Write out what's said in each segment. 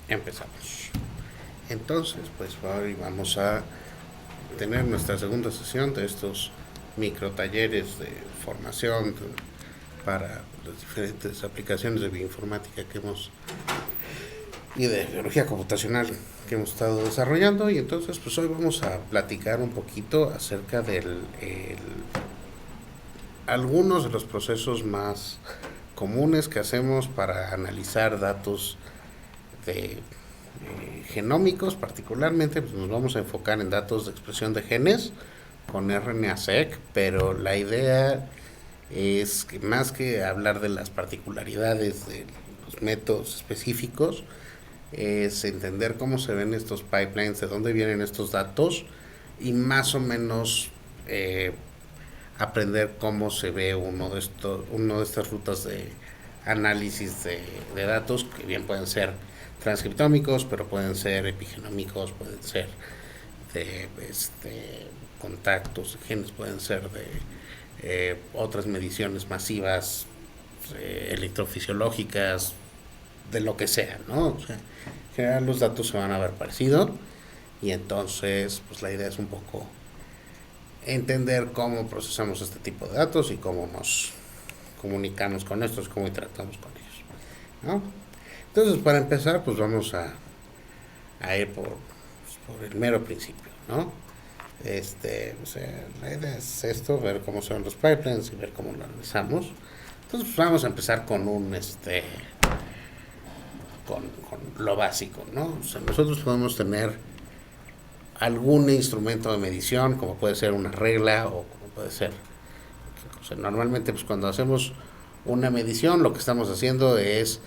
Empezamos. Entonces, pues hoy vamos a tener nuestra segunda sesión de estos micro talleres de formación para las diferentes aplicaciones de bioinformática que hemos y de biología computacional que hemos estado desarrollando. Y entonces pues hoy vamos a platicar un poquito acerca del algunos de los procesos más comunes que hacemos para analizar datos de genómicos. Particularmente pues nos vamos a enfocar en datos de expresión de genes con RNA-seq, pero la idea es que más que hablar de las particularidades de los métodos específicos, es entender cómo se ven estos pipelines, de dónde vienen estos datos y más o menos aprender cómo se ve uno de estas rutas de análisis de datos, que bien pueden ser transcriptómicos, pero pueden ser epigenómicos, pueden ser de contactos de genes, pueden ser de otras mediciones masivas, electrofisiológicas, de lo que sea, ¿no? O sea, en general los datos se van a ver parecido y entonces pues la idea es un poco entender cómo procesamos este tipo de datos y cómo nos comunicamos con estos, cómo interactuamos con ellos, ¿no? Entonces, para empezar, pues vamos a ir por el mero principio, ¿no? O sea, la idea es esto, ver cómo son los pipelines y ver cómo lo analizamos. Entonces, pues vamos a empezar con con lo básico, ¿no? O sea, nosotros podemos tener algún instrumento de medición, como puede ser una regla o como puede ser. O sea, normalmente, pues cuando hacemos una medición, lo que estamos haciendo es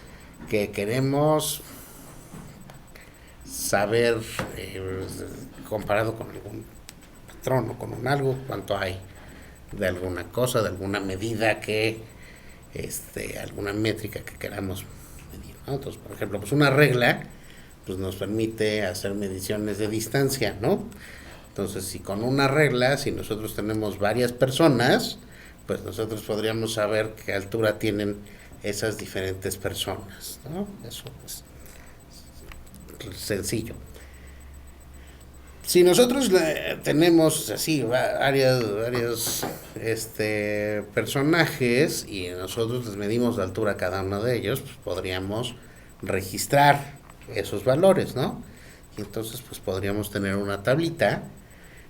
que queremos saber, comparado con algún patrón o con un algo, cuánto hay de alguna cosa, de alguna medida alguna métrica que queramos medir, ¿no? Entonces, por ejemplo, pues una regla pues nos permite hacer mediciones de distancia, ¿no? Entonces, si con una regla, si nosotros tenemos varias personas, pues nosotros podríamos saber qué altura tienen esas diferentes personas, ¿no? Eso es sencillo. Si nosotros tenemos así varios personajes y nosotros les medimos la altura a cada uno de ellos, pues podríamos registrar esos valores, ¿no? Y entonces pues podríamos tener una tablita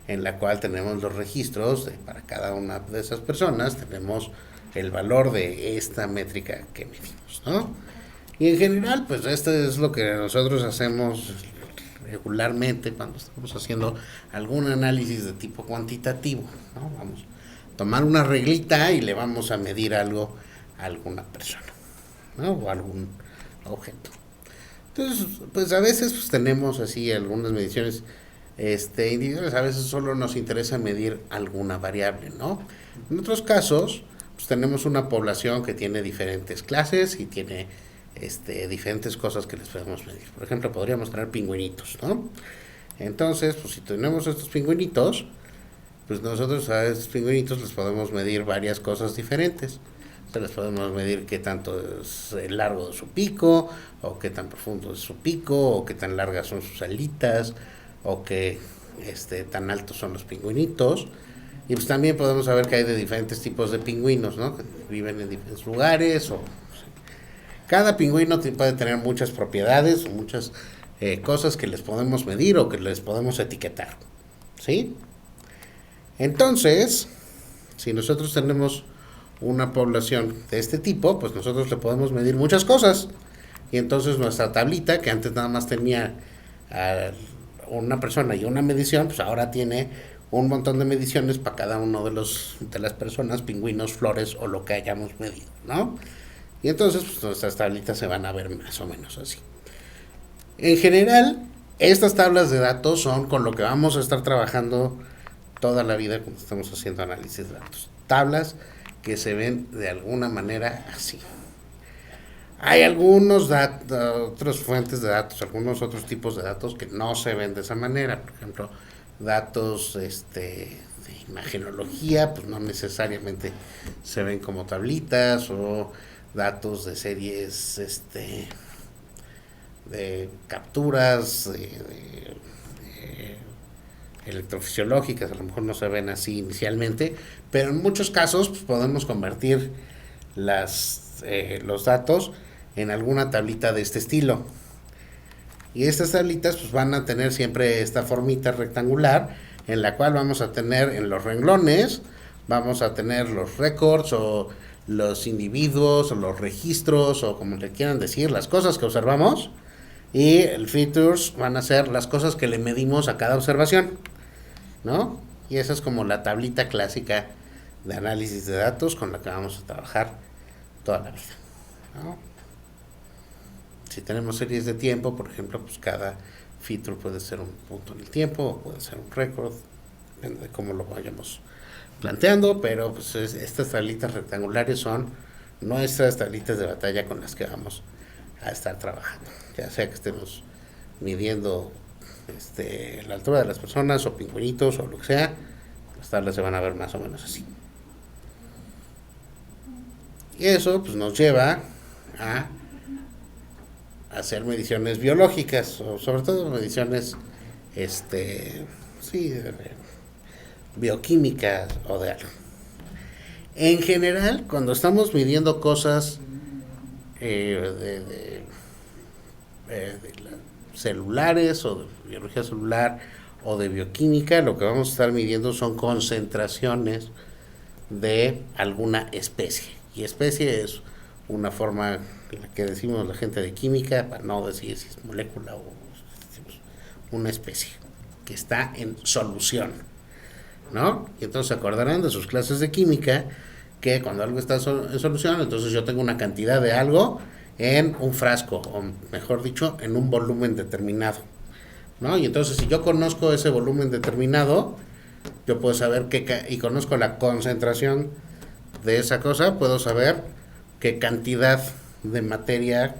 en la cual tenemos los registros para cada una de esas personas, tenemos el valor de esta métrica que medimos, ¿no? Y en general, pues esto es lo que nosotros hacemos regularmente cuando estamos haciendo algún análisis de tipo cuantitativo, ¿no? Vamos a tomar una reglita y le vamos a medir algo a alguna persona, ¿no? O algún objeto. Entonces, pues a veces pues, tenemos así algunas mediciones individuales, a veces solo nos interesa medir alguna variable, ¿no? En otros casos, pues tenemos una población que tiene diferentes clases y tiene diferentes cosas que les podemos medir. Por ejemplo, podríamos tener pingüinitos, ¿no? Entonces, pues si tenemos estos pingüinitos, pues nosotros a estos pingüinitos les podemos medir varias cosas diferentes. Se les podemos medir qué tanto es el largo de su pico, o qué tan profundo es su pico, o qué tan largas son sus alitas, o qué tan altos son los pingüinitos. Y pues también podemos saber que hay de diferentes tipos de pingüinos, ¿no? Que viven en diferentes lugares o cada pingüino puede tener muchas propiedades, muchas cosas que les podemos medir o que les podemos etiquetar, ¿sí? Entonces, si nosotros tenemos una población de este tipo, pues nosotros le podemos medir muchas cosas. Y entonces nuestra tablita, que antes nada más tenía una persona y una medición, pues ahora tiene un montón de mediciones para cada uno de las personas, pingüinos, flores o lo que hayamos medido, ¿no? Y entonces pues, nuestras tablitas se van a ver más o menos así. En general, estas tablas de datos son con lo que vamos a estar trabajando toda la vida cuando estamos haciendo análisis de datos. Tablas que se ven de alguna manera así. Hay otras fuentes de datos, algunos otros tipos de datos que no se ven de esa manera. Por ejemplo, datos de imagenología, pues no necesariamente se ven como tablitas, o datos de series de capturas electrofisiológicas, a lo mejor no se ven así inicialmente, pero en muchos casos pues, podemos convertir los datos en alguna tablita de este estilo. Y estas tablitas pues, van a tener siempre esta formita rectangular en la cual vamos a tener en los renglones, vamos a tener los récords o los individuos o los registros o como le quieran decir, las cosas que observamos, y el features van a ser las cosas que le medimos a cada observación, ¿no? Y esa es como la tablita clásica de análisis de datos con la que vamos a trabajar toda la vida, ¿no? Si tenemos series de tiempo, por ejemplo, pues cada feature puede ser un punto en el tiempo o puede ser un récord, depende de cómo lo vayamos planteando, pero pues estas tablitas rectangulares son nuestras tablitas de batalla con las que vamos a estar trabajando, ya sea que estemos midiendo la altura de las personas o pingüinitos o lo que sea, las tablas se van a ver más o menos así. Y eso pues nos lleva a hacer mediciones biológicas, o sobre todo mediciones bioquímicas o de algo. En general, cuando estamos midiendo cosas celulares o de biología celular o de bioquímica, lo que vamos a estar midiendo son concentraciones de alguna especie. Y especie es una forma en la que decimos la gente de química, para no decir si es molécula o una especie que está en solución, ¿no? Y entonces se acordarán de sus clases de química que cuando algo está en solución, entonces yo tengo una cantidad de algo en un frasco, o mejor dicho, en un volumen determinado, ¿no? Y entonces si yo conozco ese volumen determinado, yo puedo saber y conozco la concentración de esa cosa, puedo saber qué cantidad de materia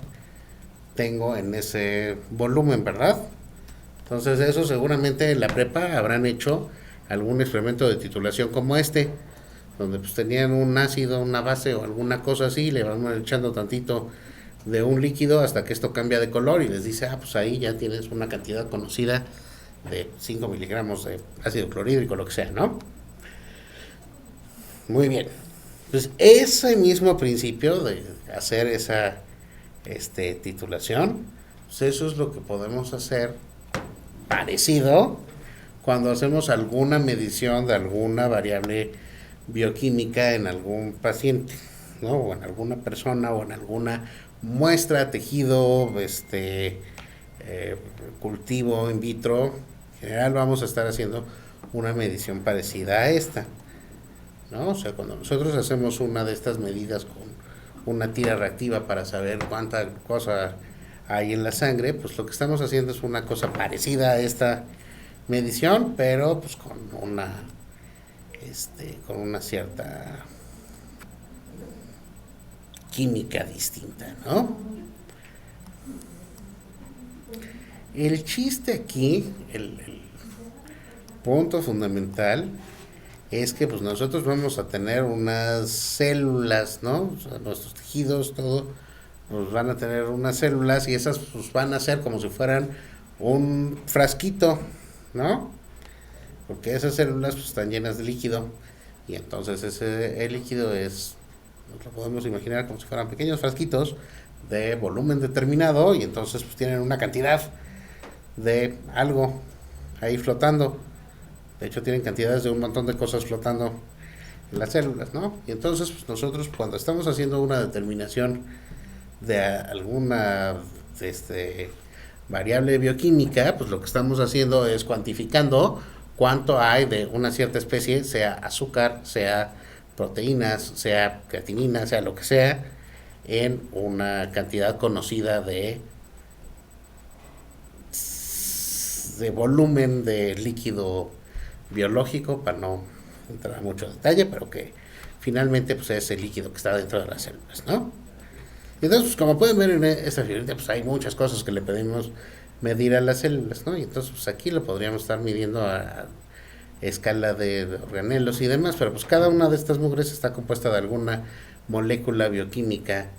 tengo en ese volumen, ¿verdad? Entonces eso seguramente en la prepa habrán hecho algún experimento de titulación como donde pues tenían un ácido, una base o alguna cosa así, le van echando tantito de un líquido hasta que esto cambia de color y les dice, pues ahí ya tienes una cantidad conocida de 5 miligramos de ácido clorhídrico, lo que sea, ¿no? Muy bien. Pues ese mismo principio de hacer esa titulación, pues eso es lo que podemos hacer parecido cuando hacemos alguna medición de alguna variable bioquímica en algún paciente, ¿no? O en alguna persona o en alguna muestra, tejido, cultivo in vitro. En general vamos a estar haciendo una medición parecida a esta, ¿no? O sea, cuando nosotros hacemos una de estas medidas con una tira reactiva para saber cuánta cosa hay en la sangre, pues lo que estamos haciendo es una cosa parecida a esta medición, pero pues con una cierta química distinta, ¿no? El chiste aquí, el punto fundamental es que pues nosotros vamos a tener unas células, ¿no? O sea, nuestros tejidos, todo, nos van a tener unas células y esas pues van a ser como si fueran un frasquito, ¿no? Porque esas células pues están llenas de líquido y entonces el líquido nos lo podemos imaginar como si fueran pequeños frasquitos de volumen determinado y entonces pues tienen una cantidad de algo ahí flotando. De hecho tienen cantidades de un montón de cosas flotando en las células, ¿no? Y entonces pues nosotros cuando estamos haciendo una determinación de alguna variable bioquímica, pues lo que estamos haciendo es cuantificando cuánto hay de una cierta especie, sea azúcar, sea proteínas, sea creatinina, sea lo que sea, en una cantidad conocida de volumen de líquido biológico, para no entrar a mucho detalle, pero que finalmente pues es el líquido que está dentro de las células, ¿no? Y entonces, pues, como pueden ver en esta figurita, pues hay muchas cosas que le podemos medir a las células, ¿no? Y entonces, pues aquí lo podríamos estar midiendo a escala de organelos y demás, pero pues cada una de estas mugres está compuesta de alguna molécula bioquímica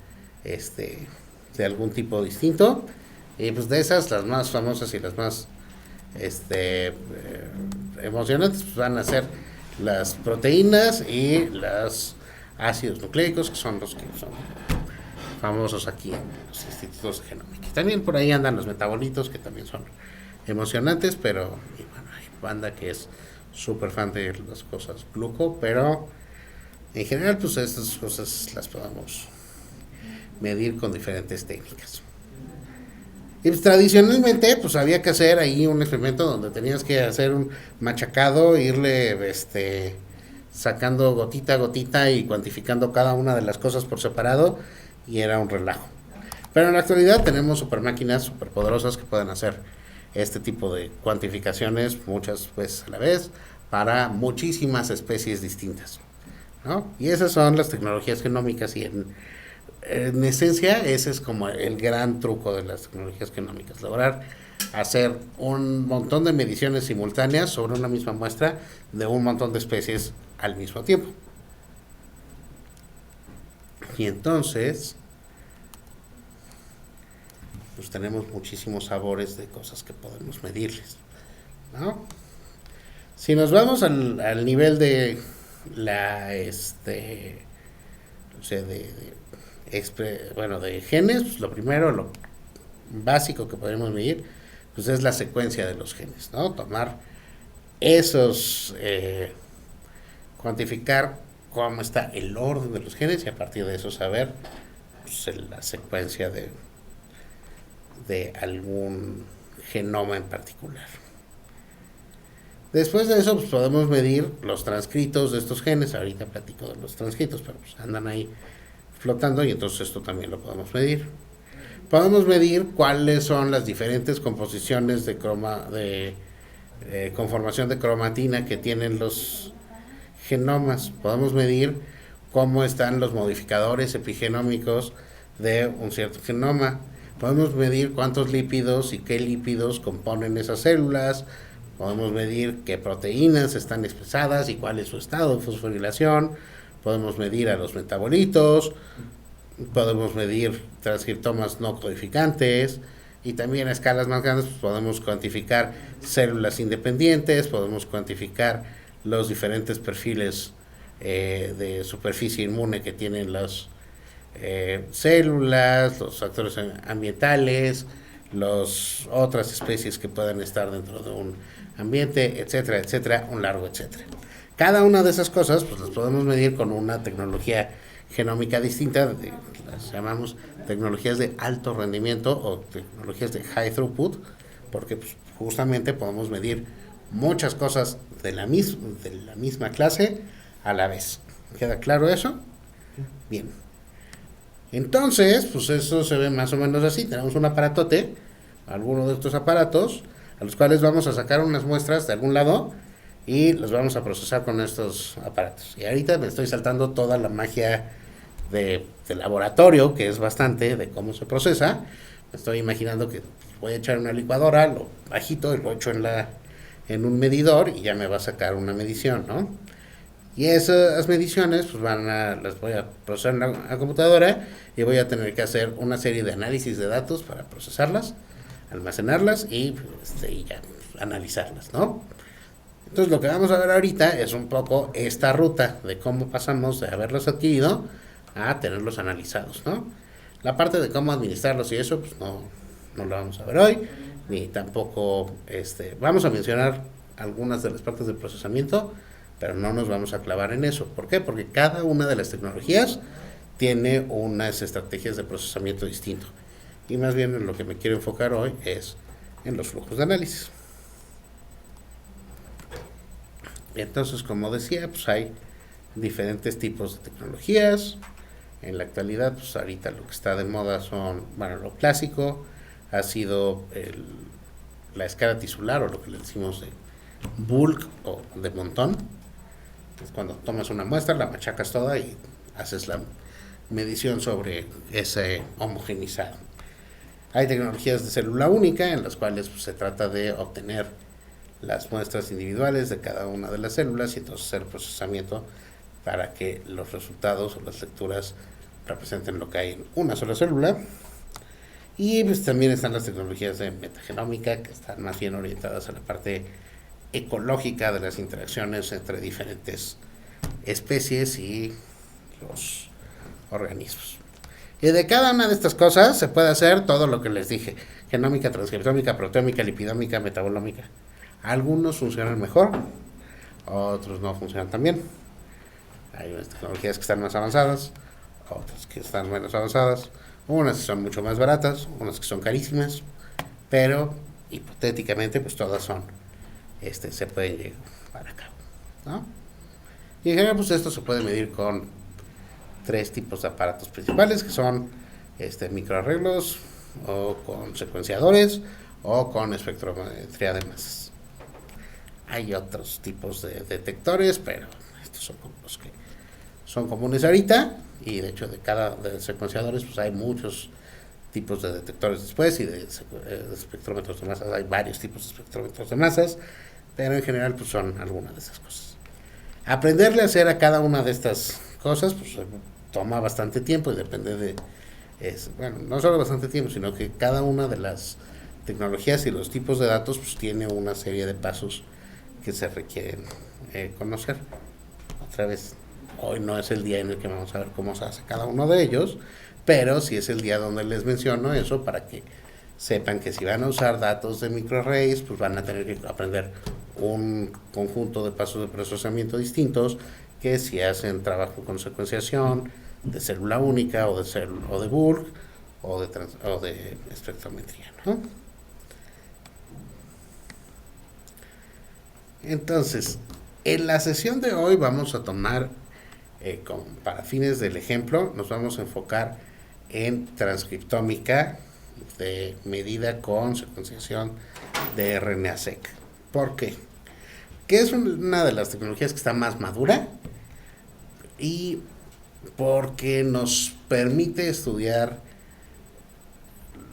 de algún tipo distinto, Y pues de esas, las más famosas y las más emocionantes pues van a ser las proteínas y los ácidos nucleicos, que son los que son famosos aquí en los institutos de genómica. También por ahí andan los metabolitos, que también son emocionantes, pero bueno, hay banda que es súper fan de las cosas gluco, pero en general pues estas cosas las podemos medir con diferentes técnicas. Y pues, tradicionalmente pues había que hacer ahí un experimento donde tenías que hacer un machacado, irle sacando gotita a gotita y cuantificando cada una de las cosas por separado, y era un relajo. Pero en la actualidad tenemos super máquinas super poderosas que pueden hacer este tipo de cuantificaciones muchas veces a la vez para muchísimas especies distintas, ¿no? Y esas son las tecnologías genómicas, y en esencia ese es como el gran truco de las tecnologías genómicas, lograr hacer un montón de mediciones simultáneas sobre una misma muestra de un montón de especies al mismo tiempo. Y entonces pues tenemos muchísimos sabores de cosas que podemos medirles, ¿no? Si nos vamos al nivel de la o sea, de genes, pues lo primero, lo básico que podemos medir, pues es la secuencia de los genes, ¿no? Tomar esos, cuantificar cómo está el orden de los genes, y a partir de eso saber pues, la secuencia de algún genoma en particular. Después de eso, pues podemos medir los transcritos de estos genes. Ahorita platico de los transcritos, pero pues andan ahí flotando, y entonces esto también lo podemos medir. Podemos medir cuáles son las diferentes composiciones de conformación de cromatina que tienen los genomas. Podemos medir cómo están los modificadores epigenómicos de un cierto genoma. Podemos medir cuántos lípidos y qué lípidos componen esas células. Podemos medir qué proteínas están expresadas y cuál es su estado de fosforilación. Podemos medir a los metabolitos. Podemos medir transcriptomas no codificantes. Y también a escalas más grandes pues podemos cuantificar células independientes. Podemos cuantificar los diferentes perfiles de superficie inmune que tienen las células, los factores ambientales, las otras especies que puedan estar dentro de un ambiente, etcétera, etcétera, un largo etcétera. Cada una de esas cosas pues las podemos medir con una tecnología genómica distinta, las llamamos tecnologías de alto rendimiento o tecnologías de high throughput, porque pues, justamente podemos medir muchas cosas de la misma clase a la vez. ¿Queda claro eso? Bien. Entonces, pues eso se ve más o menos así. Tenemos un aparatote, alguno de estos aparatos, a los cuales vamos a sacar unas muestras de algún lado y los vamos a procesar con estos aparatos. Y ahorita me estoy saltando toda la magia de laboratorio, que es bastante, de cómo se procesa. Me estoy imaginando que voy a echar una licuadora, lo bajito, y lo echo en un medidor y ya me va a sacar una medición, ¿no? Y esas mediciones pues las voy a procesar en la computadora, y voy a tener que hacer una serie de análisis de datos para procesarlas, almacenarlas y ya analizarlas, ¿no? Entonces lo que vamos a ver ahorita es un poco esta ruta de cómo pasamos de haberlos adquirido a tenerlos analizados, ¿no? La parte de cómo administrarlos y eso pues no lo vamos a ver hoy, ni tampoco vamos a mencionar algunas de las partes del procesamiento, pero no nos vamos a clavar en eso. ¿Por qué? Porque cada una de las tecnologías tiene unas estrategias de procesamiento distinto. Y más bien en lo que me quiero enfocar hoy es en los flujos de análisis. Entonces, como decía, pues hay diferentes tipos de tecnologías. En la actualidad, pues ahorita lo que está de moda son, bueno, lo clásico ha sido la escala tisular, o lo que le decimos de bulk o de montón. Es cuando tomas una muestra, la machacas toda y haces la medición sobre ese homogenizado. Hay tecnologías de célula única en las cuales pues, se trata de obtener las muestras individuales de cada una de las células y entonces hacer procesamiento para que los resultados o las lecturas representen lo que hay en una sola célula. Y pues también están las tecnologías de metagenómica, que están más bien orientadas a la parte ecológica de las interacciones entre diferentes especies y los organismos. Y de cada una de estas cosas se puede hacer todo lo que les dije: genómica, transcriptómica, proteómica, lipidómica, metabolómica. Algunos funcionan mejor, otros no funcionan tan bien. Hay unas tecnologías que están más avanzadas, otras que están menos avanzadas, unas que son mucho más baratas, unas que son carísimas, pero hipotéticamente pues todas son, se pueden llevar a cabo, ¿no? Y en general pues esto se puede medir con tres tipos de aparatos principales, que son microarreglos, o con secuenciadores, o con espectrometría de masas. Hay otros tipos de detectores, pero estos son como los que son comunes ahorita, y de hecho de secuenciadores pues hay muchos tipos de detectores después, y de espectrómetros de masas hay varios tipos de espectrómetros de masas, pero en general pues son algunas de esas cosas. Aprenderle a hacer a cada una de estas cosas pues toma bastante tiempo, y depende bueno, no solo bastante tiempo, sino que cada una de las tecnologías y los tipos de datos pues tiene una serie de pasos que se requieren conocer. Otra vez, hoy no es el día en el que vamos a ver cómo se hace cada uno de ellos, pero sí es el día donde les menciono eso, para que sepan que si van a usar datos de microarrays, pues van a tener que aprender un conjunto de pasos de procesamiento distintos que si hacen trabajo con secuenciación de célula única, o de bulk, o de espectrometría, ¿no? Entonces, en la sesión de hoy vamos a tomar, para fines del ejemplo, nos vamos a enfocar en transcriptómica de medida con secuenciación de RNA-seq. ¿Por qué? Que es una de las tecnologías que está más madura, y porque nos permite estudiar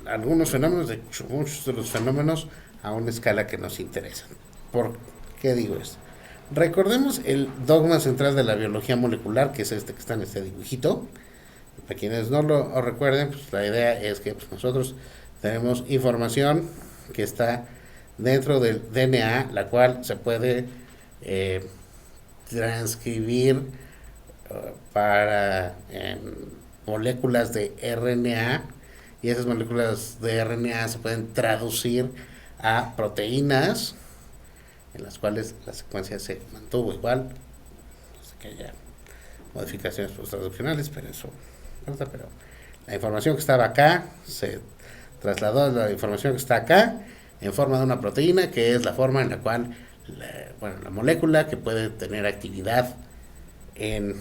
algunos fenómenos, de hecho muchos de los fenómenos, a una escala que nos interesa. ¿Por qué digo esto? Recordemos el dogma central de la biología molecular, que es que está en este dibujito. Para quienes no lo recuerden, pues la idea es que pues nosotros tenemos información que está dentro del DNA, la cual se puede transcribir para moléculas de RNA, y esas moléculas de RNA se pueden traducir a proteínas, en las cuales la secuencia se mantuvo igual. No sé que haya modificaciones traduccionales, pero eso no importa. Pero la información que estaba acá se trasladó a la información que está acá en forma de una proteína, que es la forma en la cual la molécula que puede tener actividad en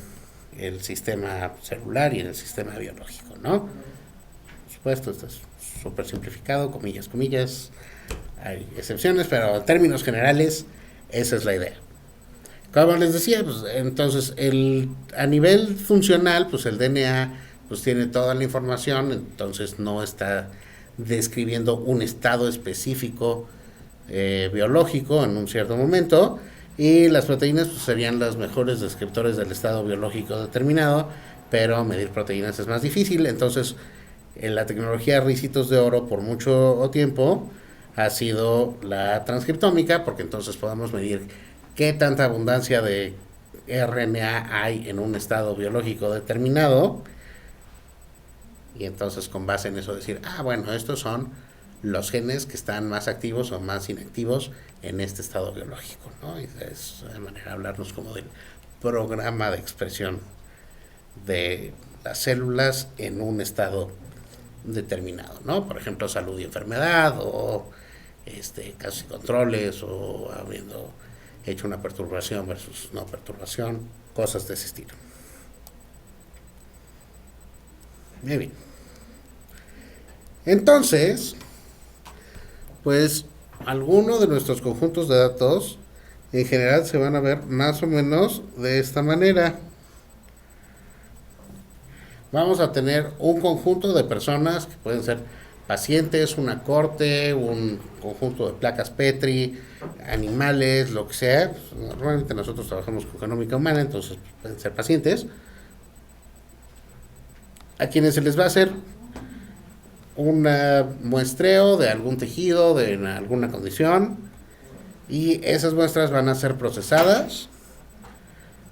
el sistema celular y en el sistema biológico, ¿no? Por supuesto, esto es súper simplificado, comillas, comillas, hay excepciones, pero en términos generales esa es la idea. Como les decía, pues entonces a nivel funcional, pues el DNA pues tiene toda la información, entonces no está describiendo un estado específico biológico en un cierto momento, y las proteínas pues serían los mejores descriptores del estado biológico determinado, pero medir proteínas es más difícil. Entonces en la tecnología ricitos de oro por mucho tiempo ha sido la transcriptómica, porque entonces podemos medir qué tanta abundancia de RNA hay en un estado biológico determinado, y entonces con base en eso decir, bueno, estos son los genes que están más activos o más inactivos en este estado biológico, ¿no? Y es de manera de hablarnos como del programa de expresión de las células en un estado determinado, ¿no? Por ejemplo, salud y enfermedad, o casos y controles, o habiendo hecho una perturbación versus no perturbación, cosas de ese estilo. Muy bien. Entonces, pues algunos de nuestros conjuntos de datos en general se van a ver más o menos de esta manera. Vamos a tener un conjunto de personas que pueden ser pacientes, una corte, un conjunto de placas Petri, animales, lo que sea. Normalmente nosotros trabajamos con genómica humana, entonces pueden ser pacientes, a quienes se les va a hacer un muestreo de algún tejido, de alguna condición, y esas muestras van a ser procesadas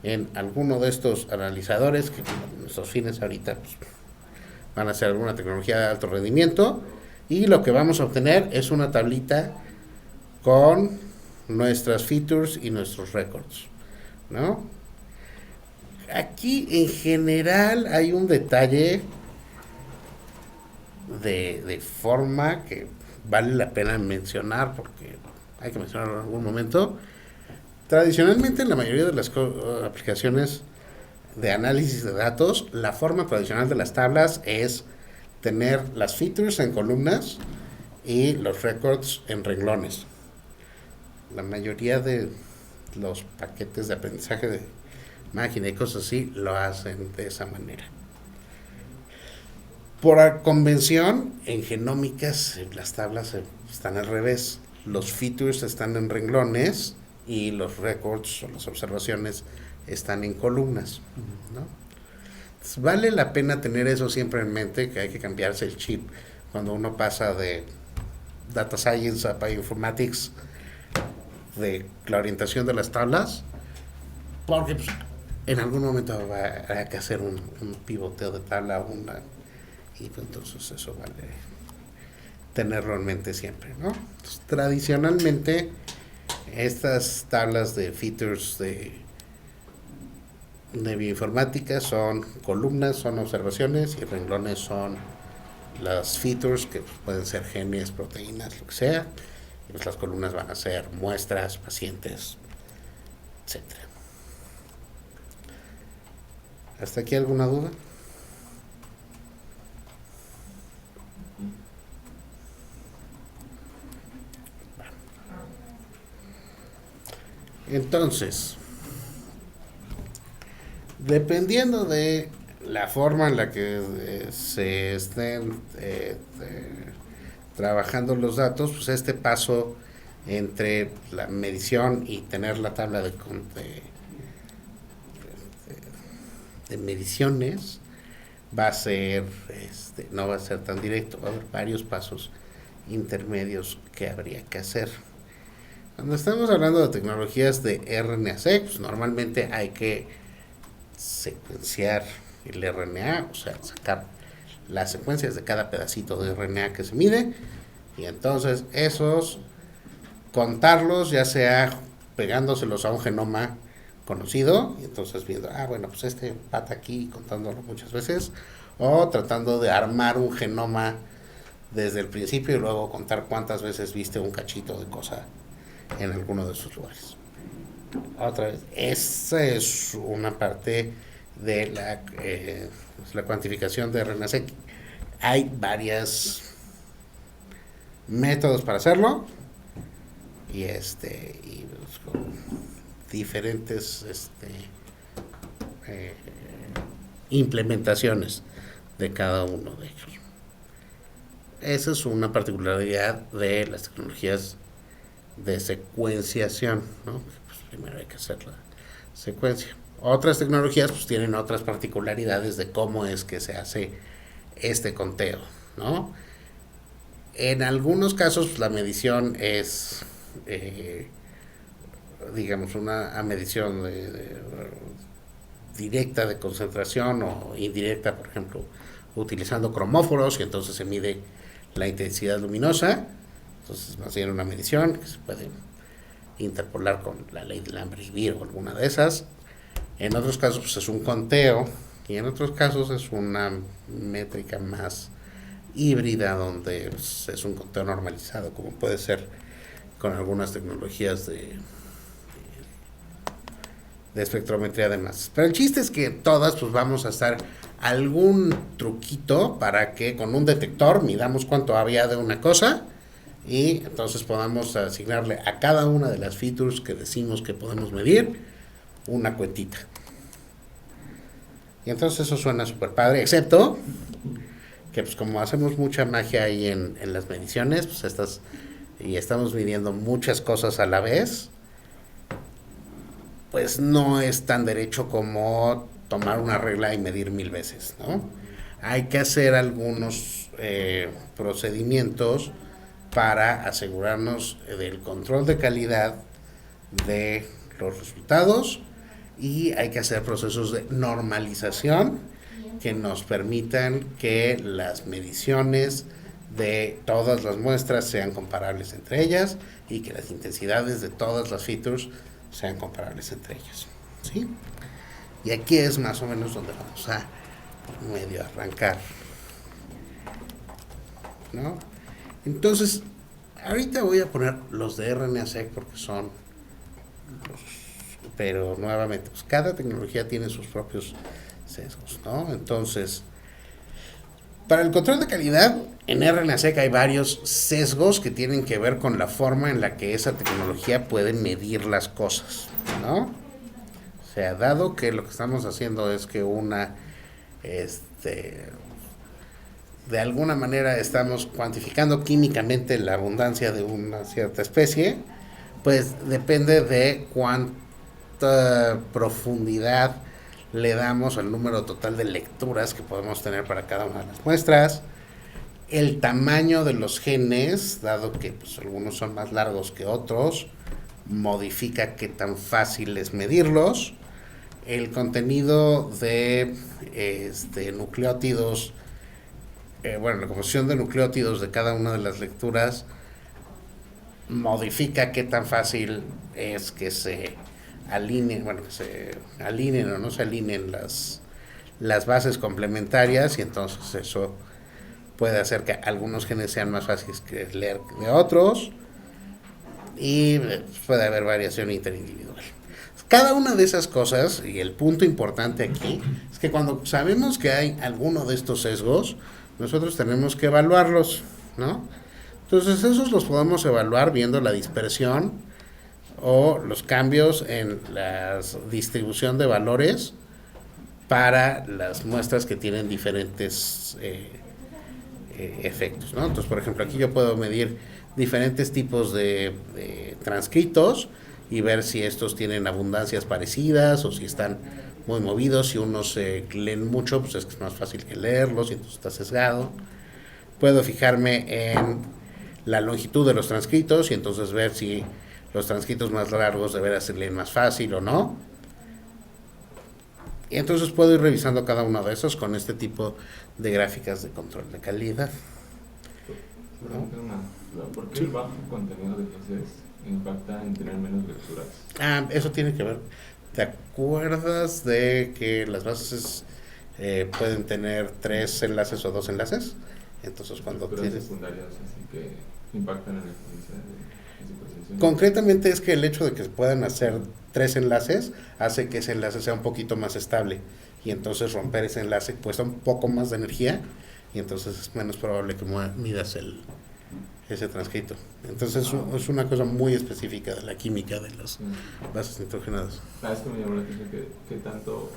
en alguno de estos analizadores, que nuestros fines ahorita pues, van a ser alguna tecnología de alto rendimiento, y lo que vamos a obtener es una tablita con nuestras features y nuestros records, ¿no? Aquí en general hay un detalle de forma que vale la pena mencionar porque hay que mencionarlo en algún momento. Tradicionalmente en la mayoría de las aplicaciones de análisis de datos, la forma tradicional de las tablas es tener las features en columnas y los records en renglones. La mayoría de los paquetes de aprendizaje de máquina y cosas así lo hacen de esa manera. Por convención, en genómicas las tablas están al revés. Los features están en renglones y los records o las observaciones están en columnas, ¿no? Entonces, vale la pena tener eso siempre en mente, que hay que cambiarse el chip cuando uno pasa de Data Science a Bioinformatics, de la orientación de las tablas, porque pues, en algún momento va a haber que hacer un pivoteo de tabla y pues, entonces eso vale tenerlo en mente siempre, ¿no? Entonces, tradicionalmente estas tablas de features de bioinformática son columnas, son observaciones, y renglones son las features, que pueden ser genes, proteínas, lo que sea, y pues las columnas van a ser muestras, pacientes, etcétera. ¿Hasta aquí alguna duda? Entonces, dependiendo de la forma en la que se estén trabajando los datos, pues este paso entre la medición y tener la tabla de mediciones va a ser, no va a ser tan directo, va a haber varios pasos intermedios que habría que hacer. Cuando estamos hablando de tecnologías de RNA-seq, pues normalmente hay que secuenciar el RNA, o sea, sacar las secuencias de cada pedacito de RNA que se mide, y entonces esos contarlos, ya sea pegándoselos a un genoma conocido, y entonces viendo, bueno, pues este pata aquí, contándolo muchas veces, o tratando de armar un genoma desde el principio y luego contar cuántas veces viste un cachito de cosa en alguno de sus lugares. Otra vez, esa es una parte de la cuantificación de RNA-seq. Hay varios métodos para hacerlo y pues, con diferentes implementaciones de cada uno de ellos. Esa es una particularidad de las tecnologías de secuenciación, ¿no? Pues primero hay que hacer la secuencia. Otras tecnologías pues tienen otras particularidades de cómo es que se hace este conteo, ¿no? En algunos casos pues, la medición es digamos una medición directa de concentración o indirecta, por ejemplo, utilizando cromóforos, y entonces se mide la intensidad luminosa. Entonces, más bien una medición que se puede interpolar con la ley de Lambert-Beer o alguna de esas. En otros casos, pues es un conteo, y en otros casos es una métrica más híbrida, donde pues, es un conteo normalizado, como puede ser con algunas tecnologías de espectrometría de masas. Pero el chiste es que todas pues vamos a estar algún truquito para que con un detector midamos cuánto había de una cosa, y entonces podamos asignarle a cada una de las features que decimos que podemos medir una cuentita. Y entonces eso suena súper padre, excepto que pues como hacemos mucha magia ahí en las mediciones, pues y estamos midiendo muchas cosas a la vez, pues no es tan derecho como tomar una regla y medir 1000 veces, ¿no? Hay que hacer algunos procedimientos para asegurarnos del control de calidad de los resultados, y hay que hacer procesos de normalización que nos permitan que las mediciones de todas las muestras sean comparables entre ellas y que las intensidades de todas las features sean comparables entre ellas, ¿sí? Y aquí es más o menos donde vamos a medio arrancar, ¿no? Entonces, ahorita voy a poner los de RNA-seq porque son los, pero nuevamente, pues cada tecnología tiene sus propios sesgos, ¿no? Entonces, para el control de calidad, en RNA-seq hay varios sesgos que tienen que ver con la forma en la que esa tecnología puede medir las cosas, ¿no? O sea, dado que lo que estamos haciendo es que de alguna manera estamos cuantificando químicamente la abundancia de una cierta especie, pues depende de cuánta profundidad le damos al número total de lecturas que podemos tener para cada una de las muestras, el tamaño de los genes, dado que pues, algunos son más largos que otros, modifica qué tan fácil es medirlos, el contenido de nucleótidos, la composición de nucleótidos de cada una de las lecturas modifica qué tan fácil es que se alineen, o no se alineen las bases complementarias, y entonces eso puede hacer que algunos genes sean más fáciles que leer de otros, y puede haber variación interindividual. Cada una de esas cosas, y el punto importante aquí, es que cuando sabemos que hay alguno de estos sesgos, nosotros tenemos que evaluarlos, ¿no? Entonces esos los podemos evaluar viendo la dispersión o los cambios en la distribución de valores para las muestras que tienen diferentes efectos, ¿no? Entonces, por ejemplo, aquí yo puedo medir diferentes tipos de transcritos y ver si estos tienen abundancias parecidas o si están muy movidos. Si unos se leen mucho, pues es que es más fácil que leerlos y entonces está sesgado. Puedo fijarme en la longitud de los transcritos y entonces ver si los transcritos más largos de veras se leen más fácil o no. Y entonces puedo ir revisando cada uno de esos con este tipo de gráficas de control de calidad, ¿no? ¿Por qué el bajo contenido de enlaces impacta en tener menos lecturas? Eso tiene que ver. ¿Te acuerdas de que las bases pueden tener 3 enlaces o 2 enlaces? Entonces cuando tienes secundarias, así que impactan en la eficiencia de secuenciación. Concretamente es que el hecho de que puedan hacer 3 enlaces hace que ese enlace sea un poquito más estable, y entonces romper ese enlace cuesta un poco más de energía y entonces es menos probable que midas ese transcrito. Entonces es una cosa muy específica de la química de las bases nitrogenadas. Es que me llamó la atención que tanto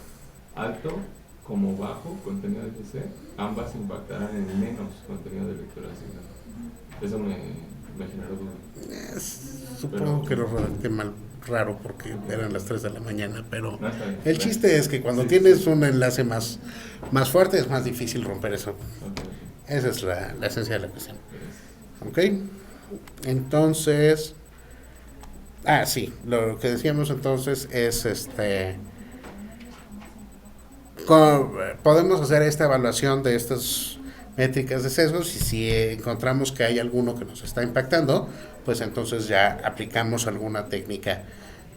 alto como bajo contenido de GC, ambas impactarán en menos contenido de lectura asignada. Eso me generó duda. Supongo que lo redacté mal, raro, porque eran las 3 de la mañana, pero No, está bien. el chiste es que cuando tienes un enlace más fuerte es más difícil romper eso. Okay. Esa es la esencia de la cuestión. ¿Ok? Entonces, sí, lo que decíamos entonces es podemos hacer esta evaluación de estas métricas de sesgos, y si encontramos que hay alguno que nos está impactando, pues entonces ya aplicamos alguna técnica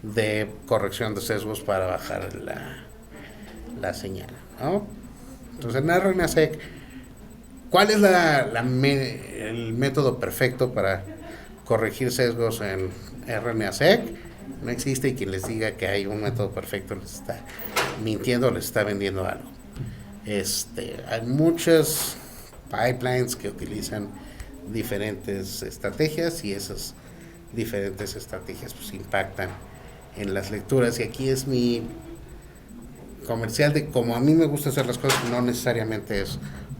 de corrección de sesgos para bajar la señal, ¿no? Entonces en RNA-seq, ¿cuál es el método perfecto para corregir sesgos en RNA-seq? No existe, y quien les diga que hay un método perfecto les está mintiendo, les está vendiendo algo. Hay muchas pipelines que utilizan diferentes estrategias, y esas diferentes estrategias pues impactan en las lecturas, y aquí es mi comercial de cómo a mí me gusta hacer las cosas. No necesariamente es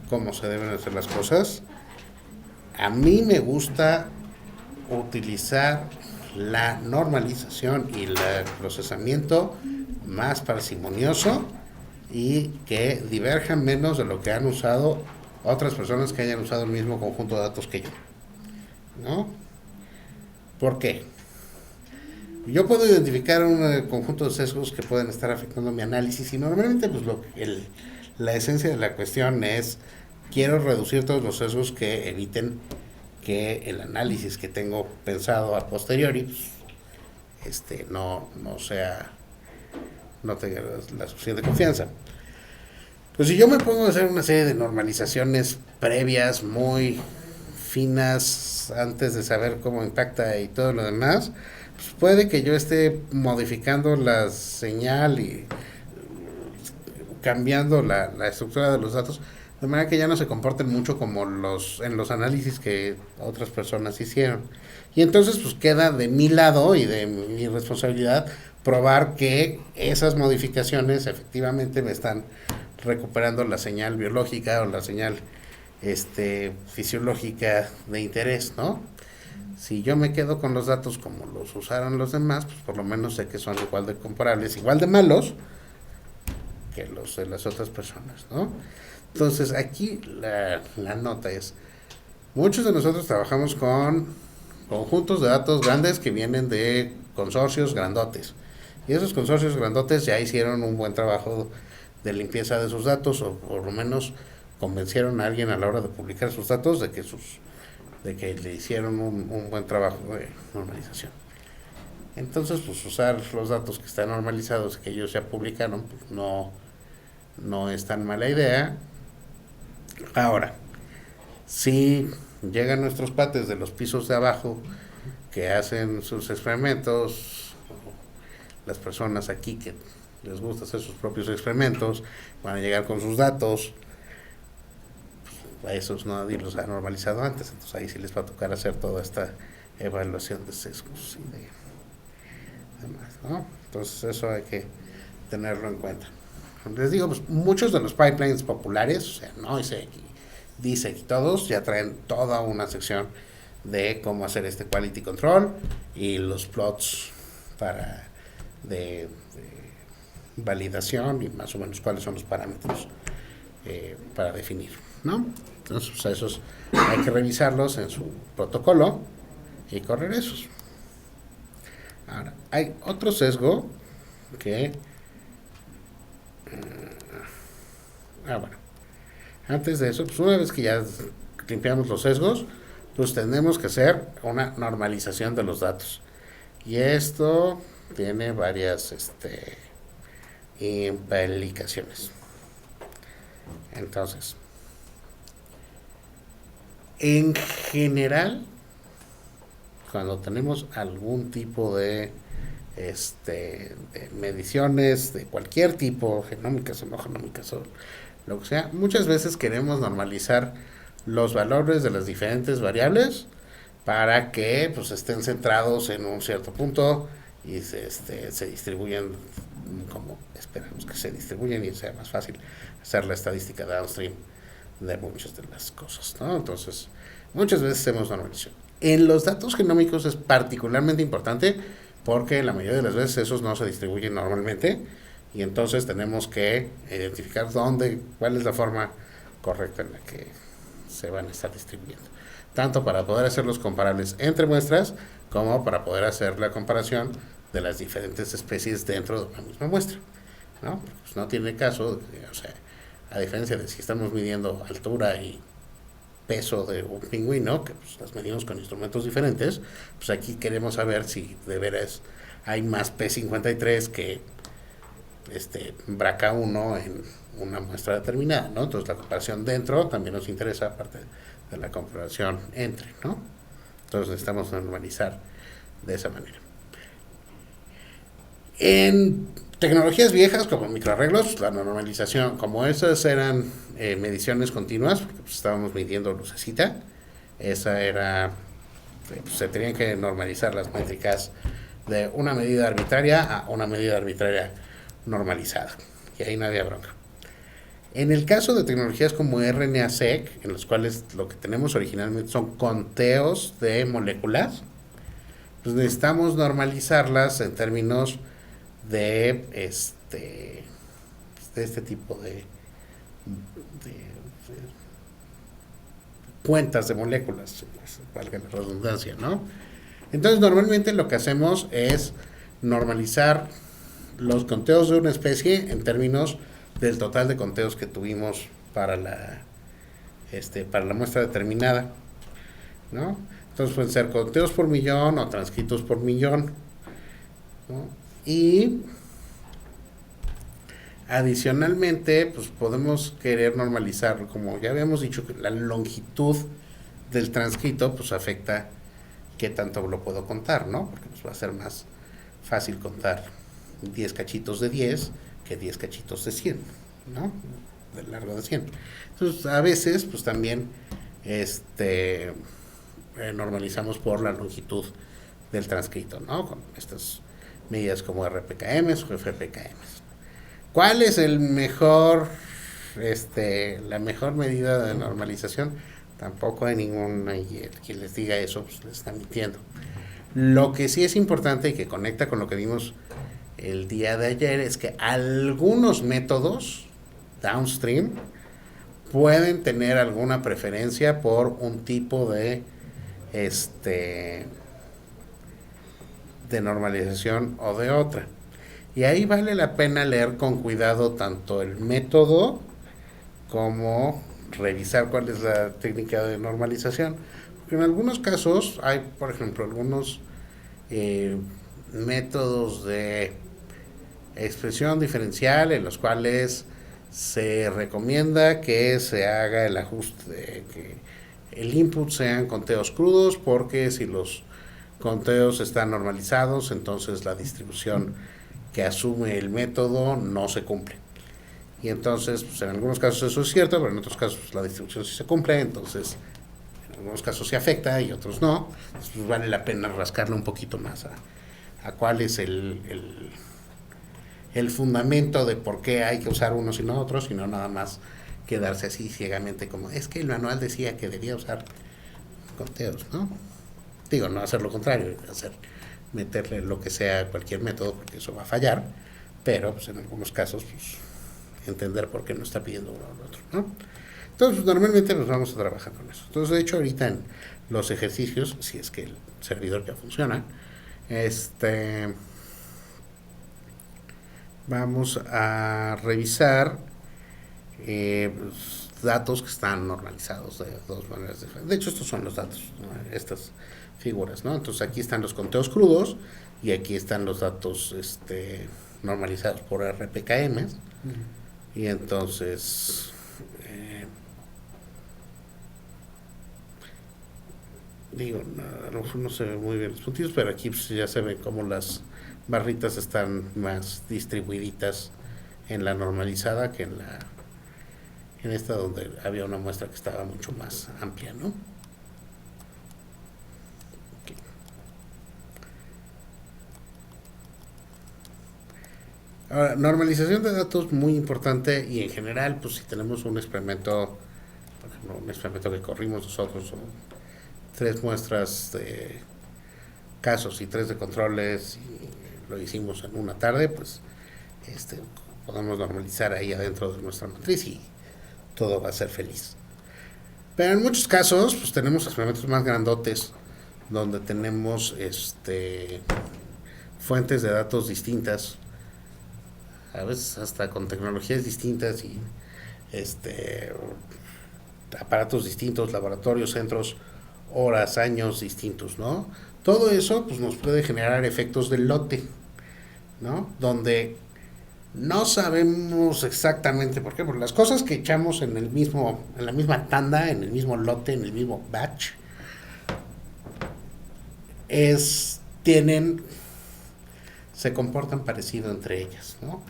cómo se deben hacer las cosas. A mí me gusta utilizar la normalización y el procesamiento más parsimonioso y que diverjan menos de lo que han usado otras personas que hayan usado el mismo conjunto de datos que yo, ¿no? ¿Por qué? Yo puedo identificar un conjunto de sesgos que pueden estar afectando mi análisis y normalmente pues la esencia de la cuestión es quiero reducir todos los sesgos que eviten que el análisis que tengo pensado a posteriori pues, no sea, no tenga la suficiente confianza. Pues si yo me pongo a hacer una serie de normalizaciones previas muy finas antes de saber cómo impacta y todo lo demás, pues puede que yo esté modificando la señal y cambiando la estructura de los datos de manera que ya no se comporten mucho como en los análisis que otras personas hicieron. Y entonces pues queda de mi lado y de mi responsabilidad probar que esas modificaciones efectivamente me están recuperando la señal biológica o la señal fisiológica de interés, ¿no? Si yo me quedo con los datos como los usaron los demás, pues por lo menos sé que son igual de comparables, igual de malos que los de las otras personas, ¿no? Entonces aquí la nota es, muchos de nosotros trabajamos con conjuntos de datos grandes que vienen de consorcios grandotes. Y esos consorcios grandotes ya hicieron un buen trabajo de limpieza de sus datos, o por lo menos convencieron a alguien a la hora de publicar sus datos de que le hicieron un buen trabajo de normalización. Entonces, pues usar los datos que están normalizados, que ellos ya publicaron, pues no es tan mala idea. Ahora, si llegan nuestros cuates de los pisos de abajo que hacen sus experimentos, las personas aquí que les gusta hacer sus propios experimentos, van a llegar con sus datos, a esos nadie los ha normalizado antes, entonces ahí sí les va a tocar hacer toda esta evaluación de sesgos y de demás, ¿no? Entonces eso hay que tenerlo en cuenta. Les digo, pues muchos de los pipelines populares, o sea, Noisec y DSEC y todos, ya traen toda una sección de cómo hacer este quality control y los plots de validación y más o menos cuáles son los parámetros para definir, ¿no? Entonces, pues a esos hay que revisarlos en su protocolo y correr esos. Ahora, hay otro sesgo que bueno, antes de eso, pues una vez que ya limpiamos los sesgos, pues tenemos que hacer una normalización de los datos. Y esto tiene varias implicaciones. Entonces, en general, cuando tenemos algún tipo de mediciones de cualquier tipo, genómicas o no genómicas o lo que sea, muchas veces queremos normalizar los valores de las diferentes variables para que pues estén centrados en un cierto punto y se distribuyan como esperamos que se distribuyan y sea más fácil hacer la estadística downstream de muchas de las cosas, ¿no? Entonces, muchas veces hacemos normalización. En los datos genómicos es particularmente importante porque la mayoría de las veces esos no se distribuyen normalmente y entonces tenemos que identificar cuál es la forma correcta en la que se van a estar distribuyendo, tanto para poder hacerlos comparables entre muestras como para poder hacer la comparación de las diferentes especies dentro de una misma muestra, ¿no? Pues no tiene caso, o sea, a diferencia de si estamos midiendo altura y peso de un pingüino, que pues las medimos con instrumentos diferentes, pues aquí queremos saber si de veras hay más P53 que BRCA1 en una muestra determinada, ¿no? Entonces la comparación dentro también nos interesa, aparte de la comparación entre, ¿no? Entonces necesitamos normalizar de esa manera. En tecnologías viejas como microarreglos, la normalización, como esas eran mediciones continuas, porque pues estábamos midiendo lucecita, esa era, pues, se tenían que normalizar las métricas de una medida arbitraria a una medida arbitraria normalizada, y ahí no había bronca. En el caso de tecnologías como RNA-seq, en los cuales lo que tenemos originalmente son conteos de moléculas, pues necesitamos normalizarlas en términos de este tipo de cuentas de moléculas, pues, valga la redundancia, ¿no? Entonces, normalmente lo que hacemos es normalizar los conteos de una especie en términos del total de conteos que tuvimos para la muestra determinada, ¿no? Entonces pueden ser conteos por millón o transcritos por millón, ¿no? Y adicionalmente, pues podemos querer normalizar, como ya habíamos dicho, que la longitud del transcrito pues afecta qué tanto lo puedo contar, ¿no? Porque pues va a ser más fácil contar 10 cachitos de 10 que 10 cachitos de 100, ¿no? Del largo de 100. Entonces, a veces, pues también normalizamos por la longitud del transcrito, ¿no? Con estas medidas como RPKMs o FPKMs. ¿Cuál es la mejor medida de normalización? Tampoco hay ninguna, y quien les diga eso, pues les está mintiendo. Lo que sí es importante y que conecta con lo que vimos el día de ayer es que algunos métodos downstream pueden tener alguna preferencia por un tipo de normalización o de otra. Y ahí vale la pena leer con cuidado tanto el método como revisar cuál es la técnica de normalización. Porque en algunos casos hay, por ejemplo, algunos métodos de expresión diferencial en los cuales se recomienda que se haga el ajuste, que el input sean conteos crudos, porque si los conteos están normalizados, entonces la distribución que asume el método no se cumple. Y entonces, pues en algunos casos eso es cierto, pero en otros casos pues, la distribución sí se cumple, entonces en algunos casos se afecta y otros no. Entonces, pues, vale la pena rascarle un poquito más a cuál es el fundamento de por qué hay que usar unos y no otros, y no nada más quedarse así ciegamente como, es que el manual decía que debía usar conteos, ¿no? Digo, no hacer lo contrario, meterle lo que sea a cualquier método, porque eso va a fallar, pero pues en algunos casos, pues, entender por qué no está pidiendo uno o otro, ¿no? Entonces, pues, normalmente nos vamos a trabajar con eso. Entonces, de hecho, ahorita en los ejercicios, si es que el servidor ya funciona, vamos a revisar datos que están normalizados de dos maneras diferentes. De hecho, estos son los datos, ¿no? Estas figuras, ¿no? Entonces aquí están los conteos crudos y aquí están los datos normalizados por RPKMs. Y entonces a lo mejor no se ven muy bien los puntitos, pero aquí pues, ya se ven como las barritas están más distribuiditas en la normalizada que en esta, donde había una muestra que estaba mucho más amplia, ¿no? Okay. Ahora, normalización de datos muy importante, y en general, pues si tenemos un experimento, por ejemplo, un experimento que corrimos nosotros, o 3 muestras de casos y 3 de controles, y lo hicimos en una tarde, pues podemos normalizar ahí adentro de nuestra matriz y todo va a ser feliz. Pero en muchos casos, pues tenemos experimentos más grandotes, donde tenemos fuentes de datos distintas, a veces hasta con tecnologías distintas y aparatos distintos, laboratorios, centros, horas, años distintos, ¿no? Todo eso pues nos puede generar efectos de lote, ¿no? Donde no sabemos exactamente por qué, porque las cosas que echamos en la misma tanda, en el mismo lote, en el mismo batch, se comportan parecido entre ellas, ¿no?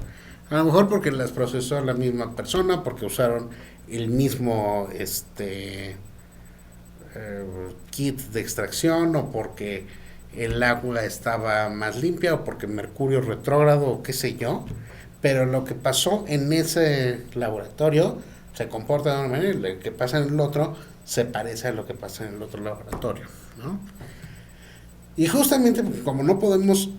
A lo mejor porque las procesó la misma persona, porque usaron el mismo kit de extracción, o porque el agua estaba más limpia, o porque Mercurio retrógrado, o qué sé yo. Pero lo que pasó en ese laboratorio se comporta de una manera, y lo que pasa en el otro se parece a lo que pasa en el otro laboratorio, ¿no? Y justamente como no podemos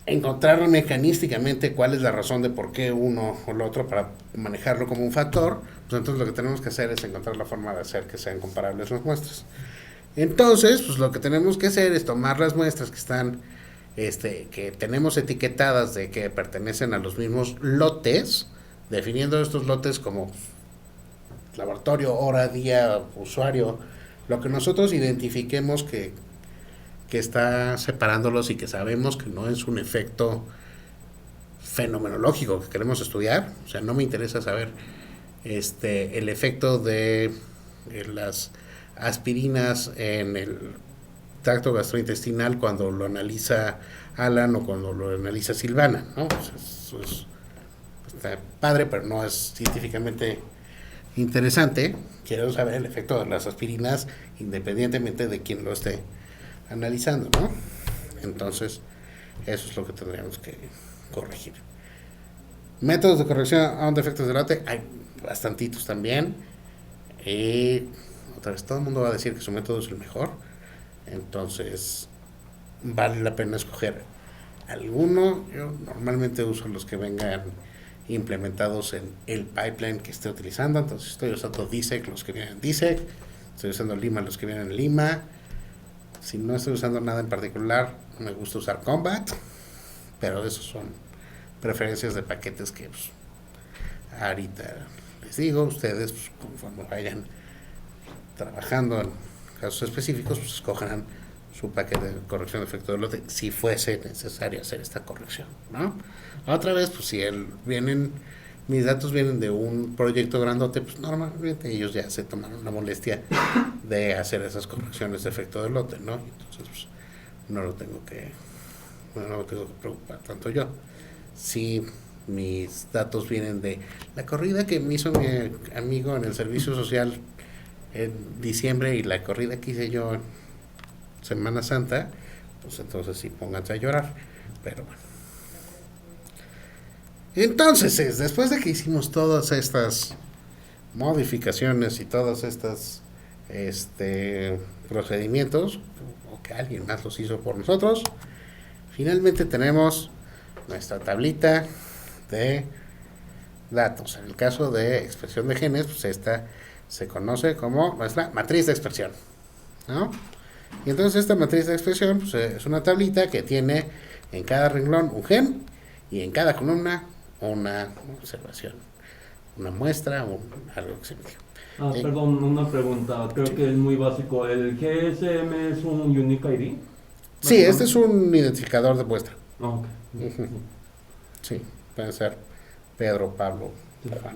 encontrar mecanísticamente cuál es la razón de por qué uno o lo otro para manejarlo como un factor, pues entonces lo que tenemos que hacer es encontrar la forma de hacer que sean comparables las muestras. Entonces, pues lo que tenemos que hacer es tomar las muestras que están, que tenemos etiquetadas de que pertenecen a los mismos lotes, definiendo estos lotes como laboratorio, hora, día, usuario, lo que nosotros identifiquemos que está separándolos y que sabemos que no es un efecto fenomenológico que queremos estudiar. O sea, no me interesa saber el efecto de las aspirinas en el tracto gastrointestinal cuando lo analiza Alan o cuando lo analiza Silvana, ¿no? O sea, eso está padre, pero no es científicamente interesante. Quiero saber el efecto de las aspirinas independientemente de quién lo esté analizando, ¿no? Entonces, eso es lo que tendríamos que corregir. Métodos de corrección a un defecto de lote, hay bastantitos también. Otra vez, todo el mundo va a decir que su método es el mejor. Entonces, vale la pena escoger alguno. Yo normalmente uso los que vengan implementados en el pipeline que esté utilizando. Entonces, estoy usando DSEC, los que vienen en DSEC. Estoy usando Lima, los que vienen en Lima. Si no estoy usando nada en particular, me gusta usar Combat, pero esos son preferencias de paquetes que pues, ahorita les digo. Ustedes, pues, conforme vayan trabajando en casos específicos, pues escojan su paquete de corrección de efecto de lote si fuese necesario hacer esta corrección, ¿no? Otra vez, pues si mis datos vienen de un proyecto grandote, pues normalmente ellos ya se tomaron la molestia de hacer esas correcciones de efecto de lote, ¿no? Entonces, pues, no me tengo que preocupar tanto yo. Si mis datos vienen de la corrida que me hizo mi amigo en el servicio social en diciembre y la corrida que hice yo en Semana Santa, pues entonces sí, pónganse a llorar, pero bueno. Entonces, después de que hicimos todas estas modificaciones y todas estas procedimientos, o que alguien más los hizo por nosotros, finalmente tenemos nuestra tablita de datos. En el caso de expresión de genes, pues esta se conoce como nuestra matriz de expresión, ¿no? Y entonces esta matriz de expresión pues, es una tablita que tiene en cada renglón un gen y en cada columna una observación, una muestra o algo que se me Perdón, una pregunta, creo que es muy básico. ¿El GSM es un Unique ID? Sí, este es un identificador de muestra. Okay. Sí, puede ser Pedro, Pablo, Juan.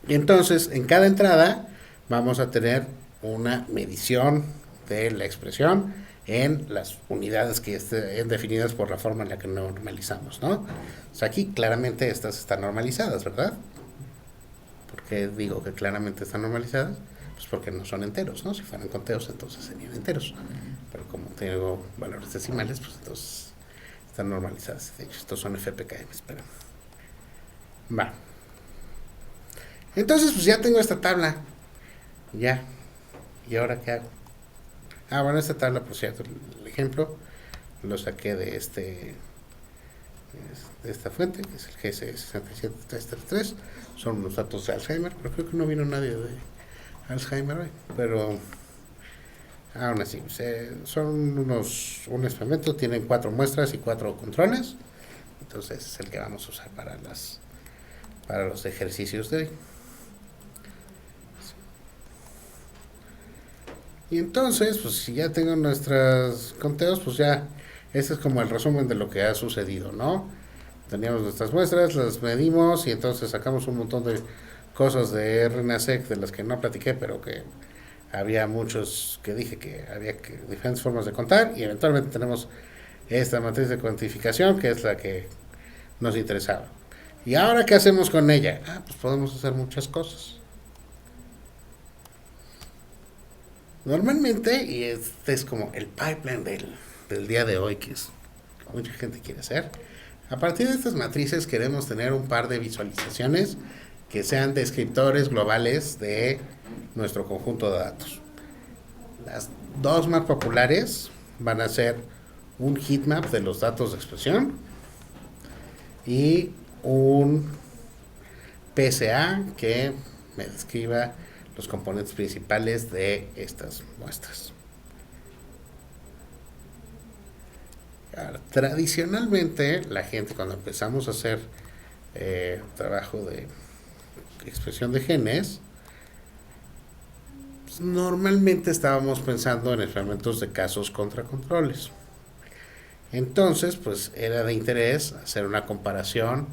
Y entonces, en cada entrada vamos a tener una medición de la expresión en las unidades que estén definidas por la forma en la que normalizamos, ¿no? O sea, aquí claramente estas están normalizadas, ¿verdad? ¿Por qué digo que claramente están normalizadas? Pues porque no son enteros, ¿no? Si fueran conteos, entonces serían enteros. Pero como tengo valores decimales, pues entonces están normalizadas. De hecho, estos son FPKM, pero va. Entonces, pues ya tengo esta tabla. Ya. ¿Y ahora qué hago? Bueno, esta tabla, por cierto, el ejemplo lo saqué de esta fuente, que es el GS67333. Son unos datos de Alzheimer, pero creo que no vino nadie de Alzheimer hoy. Pero aún así, son un experimento, tienen 4 muestras y 4 controles. Entonces es el que vamos a usar para los ejercicios de hoy. Y entonces, pues si ya tengo nuestros conteos, pues ya, este es como el resumen de lo que ha sucedido, ¿no? Teníamos nuestras muestras, las medimos y entonces sacamos un montón de cosas de RNA-seq de las que no platiqué, pero que había muchos que dije que había diferentes formas de contar, y eventualmente tenemos esta matriz de cuantificación que es la que nos interesaba. ¿Y ahora qué hacemos con ella? Pues podemos hacer muchas cosas. Normalmente, y este es como el pipeline del día de hoy que mucha gente quiere hacer, a partir de estas matrices queremos tener un par de visualizaciones que sean descriptores globales de nuestro conjunto de datos. Las dos más populares van a ser un heatmap de los datos de expresión y un PSA que me describa los componentes principales de estas muestras. Ahora, tradicionalmente, la gente cuando empezamos a hacer trabajo de expresión de genes, pues, normalmente estábamos pensando en experimentos de casos contra controles. Entonces, pues era de interés hacer una comparación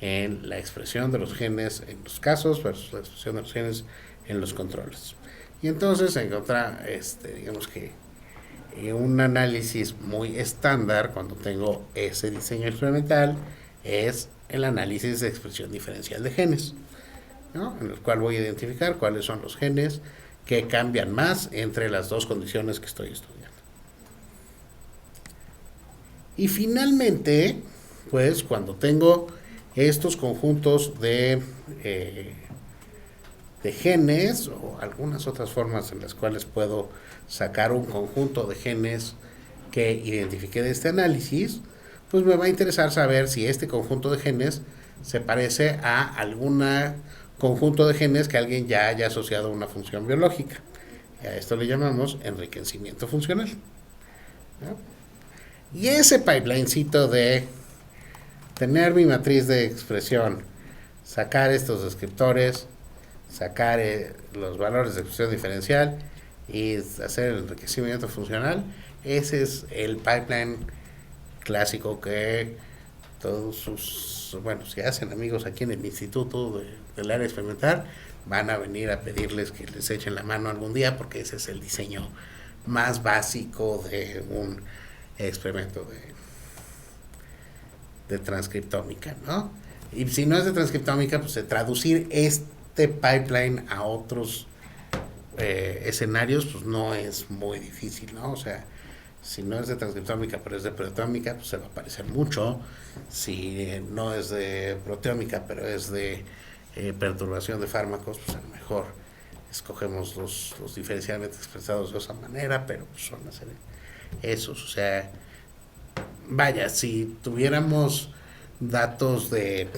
en la expresión de los genes en los casos versus la expresión de los genes en los controles. Y entonces encontrar, digamos que un análisis muy estándar cuando tengo ese diseño experimental es el análisis de expresión diferencial de genes, ¿no? En el cual voy a identificar cuáles son los genes que cambian más entre las dos condiciones que estoy estudiando. Y finalmente, pues cuando tengo estos conjuntos de genes o algunas otras formas en las cuales puedo sacar un conjunto de genes que identifiqué de este análisis, pues me va a interesar saber si este conjunto de genes se parece a algún conjunto de genes que alguien ya haya asociado a una función biológica. A esto le llamamos enriquecimiento funcional, ¿no? Y ese pipelinecito de tener mi matriz de expresión, sacar estos descriptores, sacar los valores de expresión diferencial y hacer el enriquecimiento funcional, ese es el pipeline clásico que todos sus, bueno, si hacen amigos aquí en el instituto del área experimental, van a venir a pedirles que les echen la mano algún día, porque ese es el diseño más básico de un experimento de transcriptómica, ¿no? Y si no es de transcriptómica, pues de traducir este pipeline a otros escenarios, pues no es muy difícil, ¿no? O sea, si no es de transcriptómica pero es de proteómica, pues se va a parecer mucho. Si no es de proteómica pero es de perturbación de fármacos, pues a lo mejor escogemos los diferencialmente expresados de esa manera, pero pues son a ser esos. O sea, vaya, si tuviéramos datos de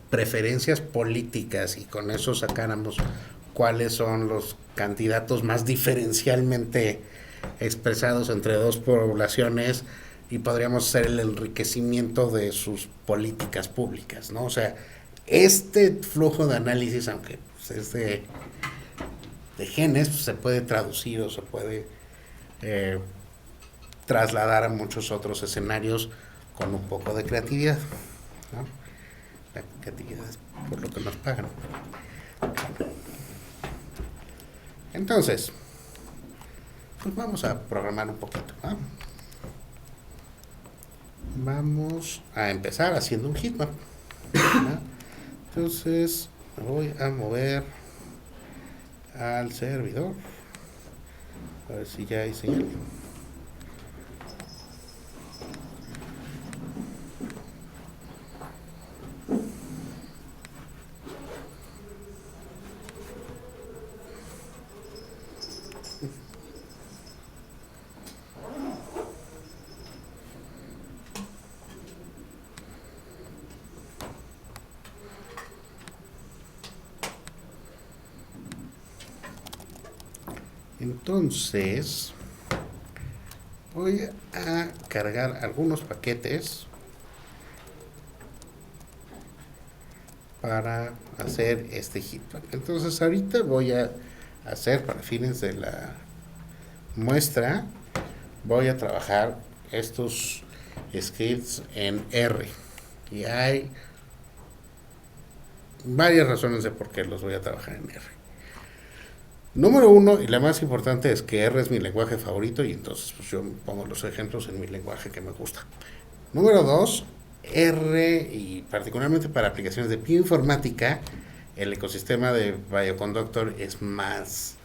preferencias políticas y con eso sacáramos cuáles son los candidatos más diferencialmente expresados entre dos poblaciones, y podríamos hacer el enriquecimiento de sus políticas públicas, ¿no? O sea, este flujo de análisis, aunque pues, es de genes, pues, se puede traducir o se puede trasladar a muchos otros escenarios con un poco de creatividad, ¿no? La creatividad es por lo que nos pagan. Entonces, pues vamos a programar un poquito, ¿no? Vamos a empezar haciendo un heatmap, ¿no? Entonces me voy a mover al servidor a ver si ya hay señal. Entonces voy a cargar algunos paquetes para hacer este heatmap. Entonces ahorita voy a hacer, para fines de la muestra, voy a trabajar estos scripts en R, y hay varias razones de por qué los voy a trabajar en R. Número uno, y la más importante, es que R es mi lenguaje favorito, y entonces pues yo pongo los ejemplos en mi lenguaje que me gusta. Número dos, R, y particularmente para aplicaciones de bioinformática, el ecosistema de Bioconductor es más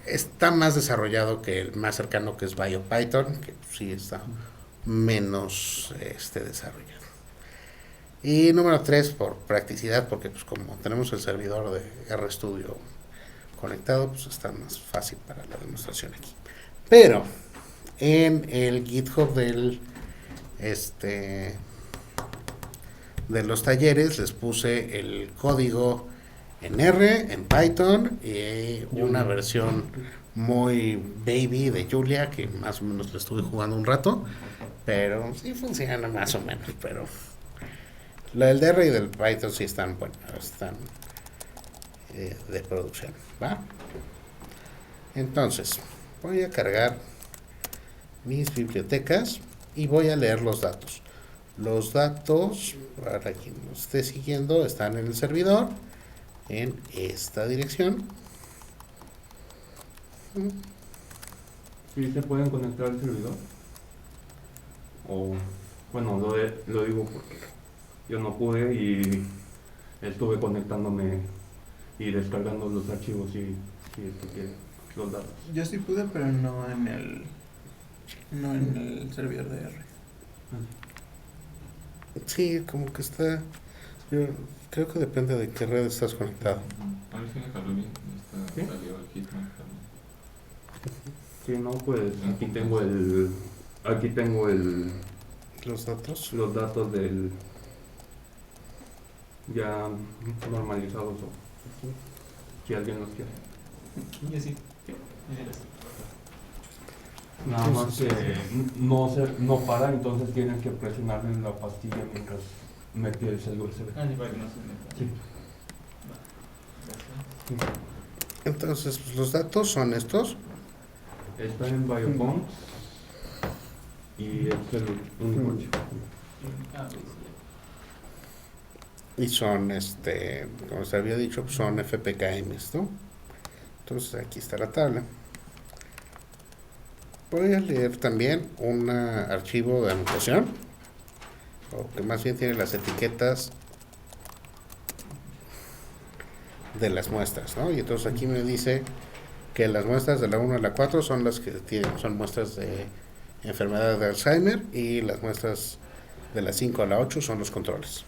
está más desarrollado que el más cercano, que es BioPython, que sí está menos desarrollado. Y número 3, por practicidad, porque pues como tenemos el servidor de RStudio conectado, pues está más fácil para la demostración aquí. Pero en el GitHub de los talleres les puse el código en R, en Python y una versión muy baby de Julia que más o menos le estuve jugando un rato, pero sí funciona más o menos. Pero la del R y del Python sí están de producción, ¿va? Entonces voy a cargar mis bibliotecas y voy a leer los datos. Los datos, para quien nos esté siguiendo, están en el servidor, en esta dirección. ¿Sí se pueden conectar al servidor? O, bueno, lo digo porque yo no pude y estuve conectándome y descargando los archivos y los datos. Yo sí pude, pero no en el servidor de R. Sí, como que está. Yo creo que depende de qué red estás conectado. A ver si me jaló bien. ¿Sí? Salió el hitmap también. Sí, no, pues aquí tengo Los datos. los datos del ya normalizados o si alguien los quiere. Y así. Nada más que no para, entonces tienes que presionar en la pastilla mientras metes el USB. Para que no se meta. Sí. Entonces, pues, los datos son estos. Está en Biocons y es el único archivo. Y son, como se había dicho, pues, son FPKMs, ¿no? Entonces aquí está la tabla. Voy a leer también un archivo de anotación, o que más bien tiene las etiquetas de las muestras, ¿no? Y entonces aquí me dice que las muestras de la 1 a la 4 son las que son muestras de enfermedad de Alzheimer y las muestras de la 5 a la 8 son los controles.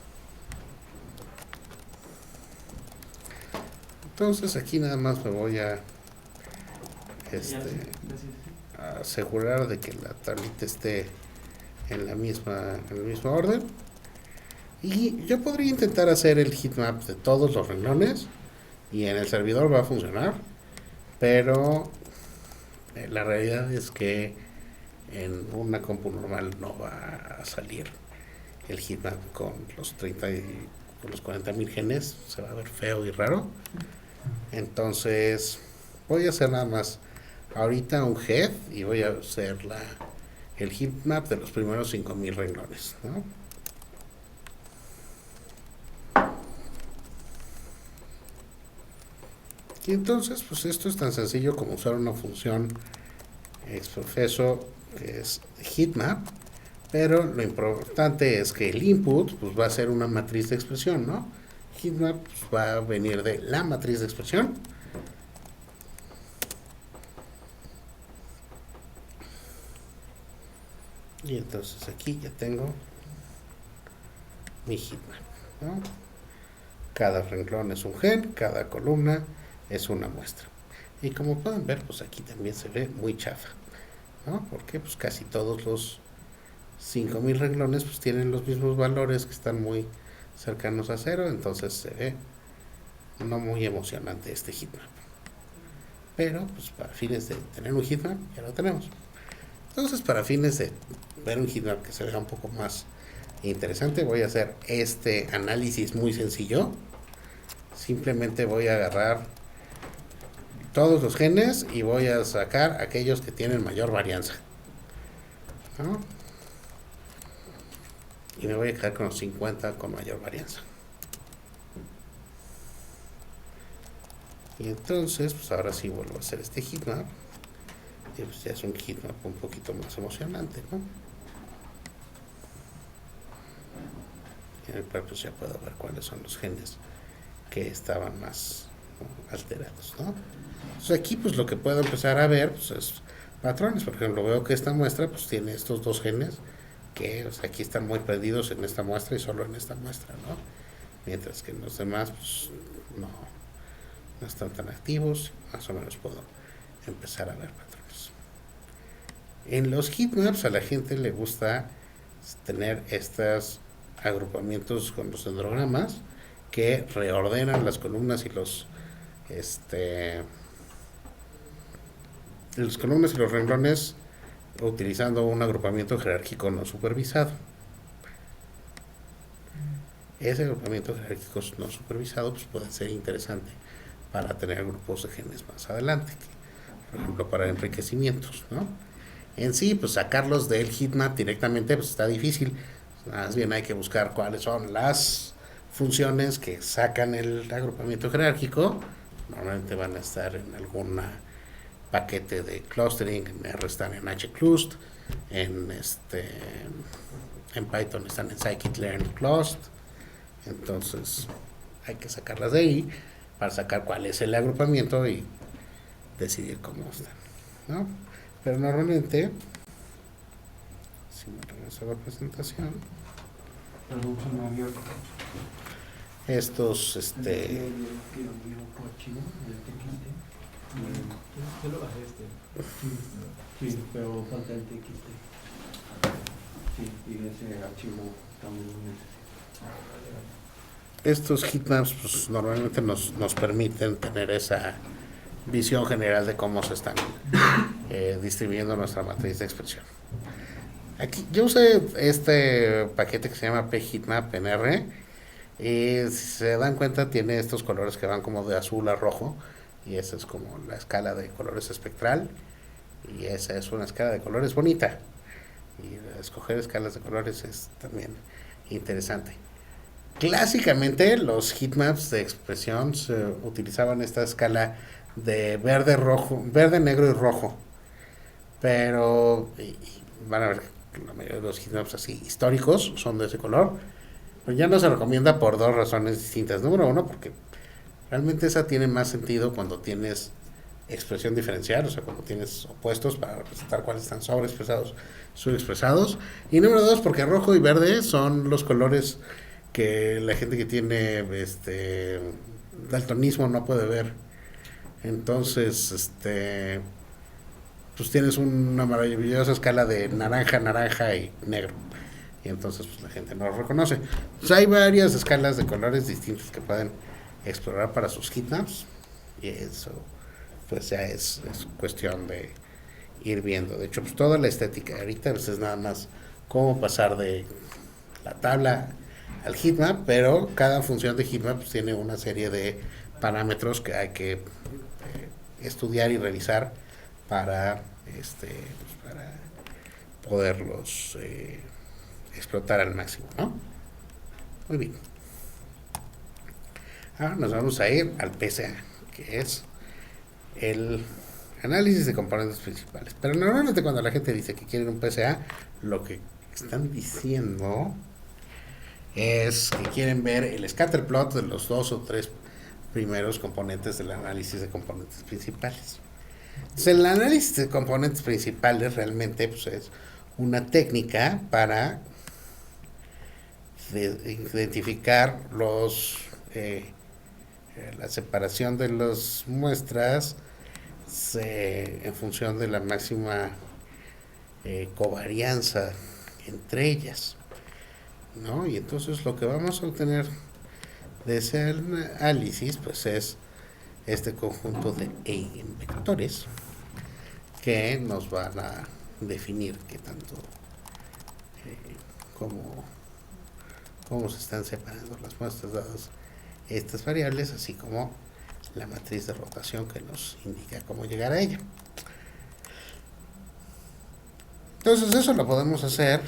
Entonces aquí nada más me voy a asegurar de que la tablita esté en el mismo orden, y yo podría intentar hacer el heatmap de todos los renglones y en el servidor va a funcionar, pero la realidad es que en una compu normal no va a salir el heatmap con los 40.000 genes, se va a ver feo y raro. Entonces voy a hacer nada más ahorita un head y voy a hacer el heatmap de los primeros 5.000 renglones, ¿no? Y entonces, pues esto es tan sencillo como usar una función exprofeso que es heatmap, pero lo importante es que el input pues va a ser una matriz de expresión, ¿no? Heatmap pues, va a venir de la matriz de expresión. Y entonces aquí ya tengo mi heatmap, ¿no? Cada renglón es un gen, cada columna es una muestra. Y como pueden ver, pues aquí también se ve muy chafa, ¿no? Porque pues casi todos los 5.000 renglones pues tienen los mismos valores que están muy cercanos a cero, entonces se ve no muy emocionante este heatmap. Pero pues para fines de tener un heatmap ya lo tenemos. Entonces para fines de ver un heatmap que se vea un poco más interesante, voy a hacer este análisis muy sencillo. Simplemente voy a agarrar todos los genes y voy a sacar aquellos que tienen mayor varianza, ¿no? Y me voy a quedar con los 50 con mayor varianza. Y entonces, pues ahora sí vuelvo a hacer este heatmap. Y pues ya es un heatmap un poquito más emocionante, ¿no? Y en el cual pues ya puedo ver cuáles son los genes que estaban más, ¿no?, alterados, ¿no? Entonces aquí pues lo que puedo empezar a ver pues es patrones. Por ejemplo, veo que esta muestra pues tiene estos dos genes que, o sea, aquí están muy prendidos en esta muestra y solo en esta muestra, ¿no? Mientras que en los demás pues no están tan activos, más o menos puedo empezar a ver patrones. En los heatmaps a la gente le gusta tener estos agrupamientos con los dendrogramas que reordenan las columnas y los columnas y los renglones utilizando un agrupamiento jerárquico no supervisado. Ese agrupamiento jerárquico no supervisado pues puede ser interesante para tener grupos de genes más adelante, por ejemplo para enriquecimientos, ¿no? En sí, pues sacarlos del heatmap directamente pues está difícil, más bien hay que buscar cuáles son las funciones que sacan el agrupamiento jerárquico. Normalmente van a estar en algún paquete de clustering, en R están en hclust, en Python están en scikit-learn-clust. Entonces hay que sacarlas de ahí para sacar cuál es el agrupamiento y decidir cómo están, ¿no? Pero normalmente, si me regreso a la presentación, Perdón, se me había... estos Yo lo bajé Sí, pero falta el TXT. Sí, y ese archivo también lo necesito. estos heatmaps pues, normalmente nos permiten tener esa visión general de cómo se están distribuyendo nuestra matriz de expresión. Aquí yo usé este paquete que se llama pheatmap en R. Si se dan cuenta tiene estos colores que van como de azul a rojo, y esa es como la escala de colores espectral, y esa es una escala de colores bonita, y escoger escalas de colores es también interesante. Clásicamente los heatmaps de expresión se utilizaban esta escala de verde, rojo, verde, negro y rojo, pero van a ver que la mayoría de los heatmaps así históricos son de ese color, pero ya no se recomienda por dos razones distintas. Número uno, porque realmente esa tiene más sentido cuando tienes expresión diferencial, o sea, cuando tienes opuestos para representar cuáles están sobreexpresados, subexpresados. Y número dos, porque rojo y verde son los colores que la gente que tiene daltonismo no puede ver. Entonces, pues tienes una maravillosa escala de naranja, naranja y negro. Y entonces pues la gente no lo reconoce. Pues hay varias escalas de colores distintos que pueden explorar para sus heatmaps. Y eso pues ya es cuestión de ir viendo. De hecho, pues toda la estética ahorita pues, es nada más cómo pasar de la tabla al heatmap, pero cada función de heatmap pues, tiene una serie de parámetros que hay que estudiar y revisar para para poderlos explotar al máximo, ¿no? Muy bien. Ahora nos vamos a ir al PCA, que es el análisis de componentes principales. Pero normalmente cuando la gente dice que quieren un PCA, lo que están diciendo es que quieren ver el scatter plot de los 2 o 3 primeros componentes del análisis de componentes principales. Entonces, el análisis de componentes principales realmente pues, es una técnica para identificar la separación de las muestras en función de la máxima covarianza entre ellas, ¿no? Y entonces lo que vamos a obtener de ese análisis pues es este conjunto de eigenvectores que nos van a definir qué tanto cómo se están separando las muestras dadas estas variables, así como la matriz de rotación que nos indica cómo llegar a ella. Entonces eso lo podemos hacer.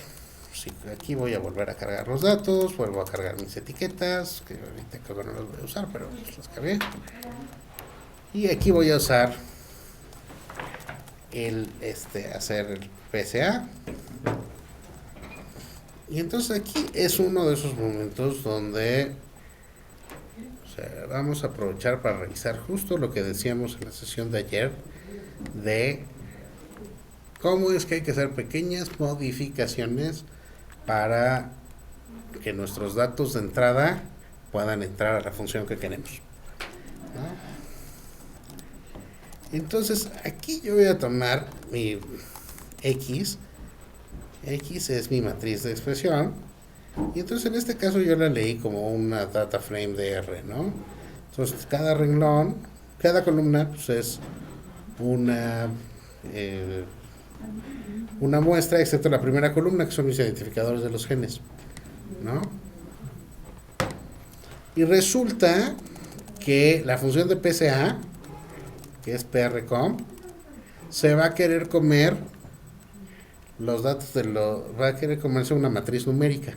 Sí, aquí voy a volver a cargar los datos, vuelvo a cargar mis etiquetas, que ahorita creo que no las voy a usar, pero las cargué. Y aquí voy a usar hacer el PCA. Y entonces aquí es uno de esos momentos donde vamos a aprovechar para revisar justo lo que decíamos en la sesión de ayer de cómo es que hay que hacer pequeñas modificaciones para que nuestros datos de entrada puedan entrar a la función que queremos, ¿no? Entonces, aquí yo voy a tomar mi X. X es mi matriz de expresión. Y entonces en este caso yo la leí como una data frame de R, ¿no? Entonces cada renglón, cada columna pues es una, una muestra, excepto la primera columna, que son mis identificadores de los genes, ¿no? Y resulta que la función de PCA, que es PRComp, se va a querer comer los datos va a querer comerse una matriz numérica.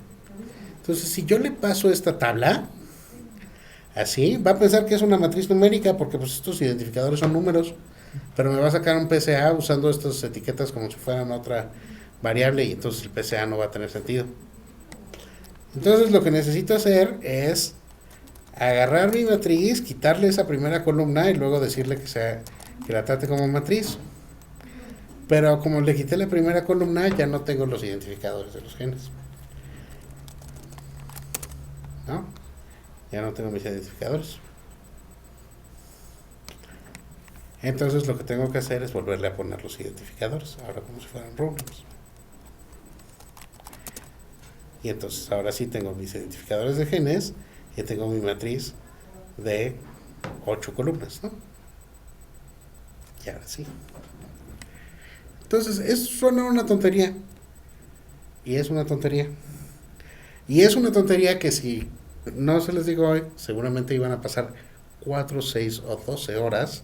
Entonces, si yo le paso esta tabla, así, va a pensar que es una matriz numérica, porque pues estos identificadores son números, pero me va a sacar un PCA usando estas etiquetas como si fueran otra variable, y entonces el PCA no va a tener sentido. Entonces, lo que necesito hacer es agarrar mi matriz, quitarle esa primera columna y luego decirle que la trate como matriz. Pero como le quité la primera columna, ya no tengo los identificadores de los genes, ¿no? Ya no tengo mis identificadores. Entonces lo que tengo que hacer es volverle a poner los identificadores, ahora como si fueran rooms. Y entonces ahora sí tengo mis identificadores de genes y tengo mi matriz de 8 columnas, ¿no? Y ahora sí. Entonces, eso suena una tontería. Y es una tontería. Y es una tontería que si no se les digo hoy, seguramente iban a pasar 4, 6 o 12 horas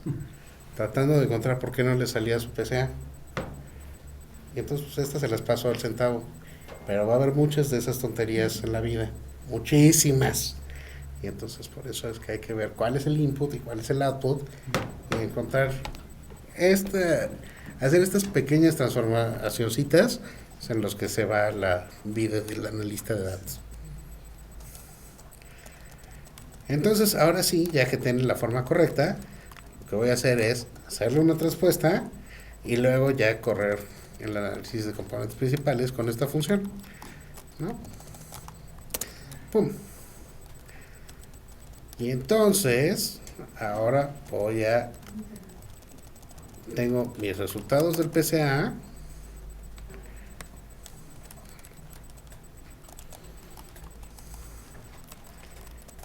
tratando de encontrar por qué no les salía su PCA. Y entonces, pues estas se las paso al centavo. Pero va a haber muchas de esas tonterías en la vida. Muchísimas. Y entonces, por eso es que hay que ver cuál es el input y cuál es el output. Y encontrar hacer estas pequeñas transformacioncitas en los que se va la vida del analista de datos. Entonces, ahora sí, ya que tiene la forma correcta, lo que voy a hacer es hacerle una transpuesta y luego ya correr el análisis de componentes principales con esta función, ¿no? ¡Pum! Y entonces, ahora tengo mis resultados del PCA.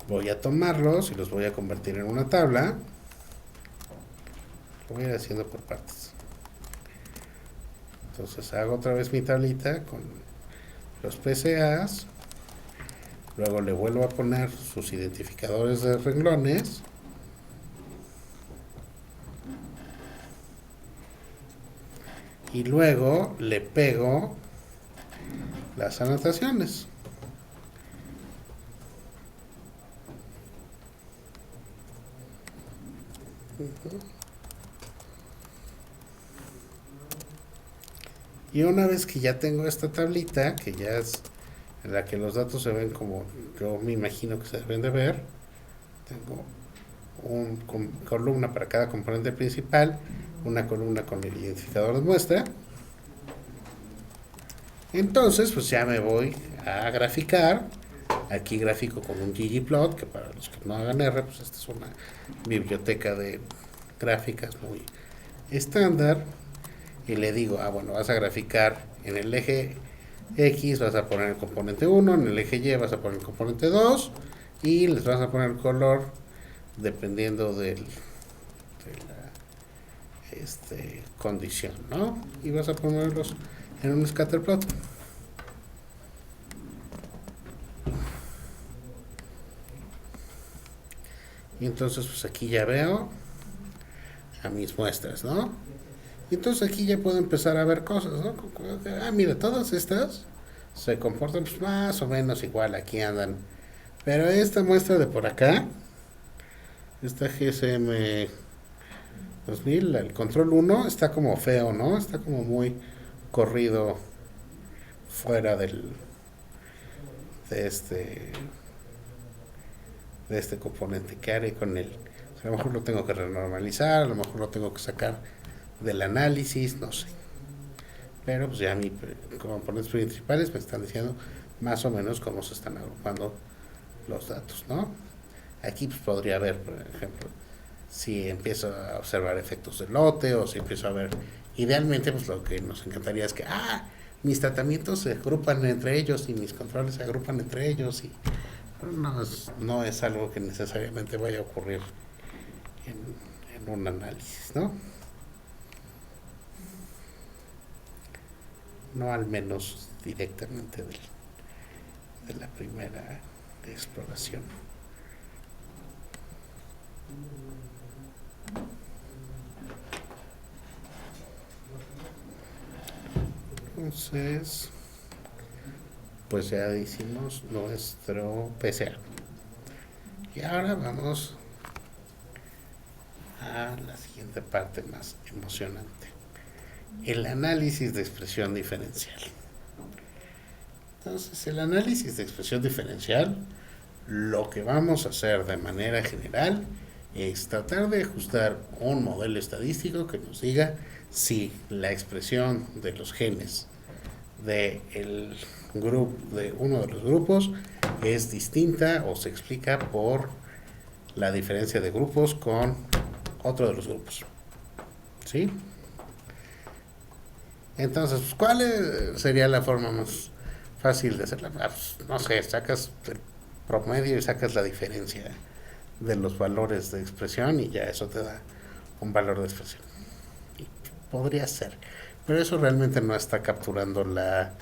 Voy a tomarlos y los voy a convertir en una tabla. Lo voy a ir haciendo por partes. Entonces hago otra vez mi tablita con los PCAs. Luego le vuelvo a poner sus identificadores de renglones. Y luego le pego las anotaciones. Y una vez que ya tengo esta tablita, que ya es en la que los datos se ven como yo me imagino que se deben de ver, tengo una columna para cada componente principal, una columna con el identificador de muestra. Entonces, pues ya me voy a graficar. Aquí gráfico con un ggplot, que para los que no hagan R, pues esta es una biblioteca de gráficas muy estándar. Y le digo, bueno, vas a graficar en el eje X, vas a poner el componente 1, en el eje Y vas a poner el componente 2, y les vas a poner color dependiendo de la condición, ¿no? Y vas a ponerlos en un scatterplot. Y entonces pues aquí ya veo a mis muestras, ¿no? Y entonces aquí ya puedo empezar a ver cosas, ¿no? Mira, todas estas se comportan pues más o menos igual, aquí andan. Pero esta muestra de por acá, esta GSM 2000, el control 1, está como feo, ¿no? Está como muy corrido fuera de este componente. ¿Qué haré con él? O sea, a lo mejor lo tengo que renormalizar, a lo mejor lo tengo que sacar del análisis, no sé. Pero pues ya mis componentes principales me están diciendo más o menos cómo se están agrupando los datos, ¿no? Aquí pues podría haber, por ejemplo, si empiezo a observar efectos de lote o si empiezo a ver, idealmente pues lo que nos encantaría es que, mis tratamientos se agrupan entre ellos y mis controles se agrupan entre ellos y no es algo que necesariamente vaya a ocurrir en un análisis, ¿no? No al menos directamente de la primera exploración. Entonces, pues ya hicimos nuestro PCA. Y ahora vamos a la siguiente parte más emocionante. El análisis de expresión diferencial. Entonces, el análisis de expresión diferencial, lo que vamos a hacer de manera general es tratar de ajustar un modelo estadístico que nos diga si la expresión de los genes de uno de los grupos es distinta o se explica por la diferencia de grupos con otro de los grupos. ¿Sí? Entonces, ¿cuál sería la forma más fácil de hacerla? Pues, no sé, sacas el promedio y sacas la diferencia de los valores de expresión y ya eso te da un valor de expresión. Y podría ser, pero eso realmente no está capturando la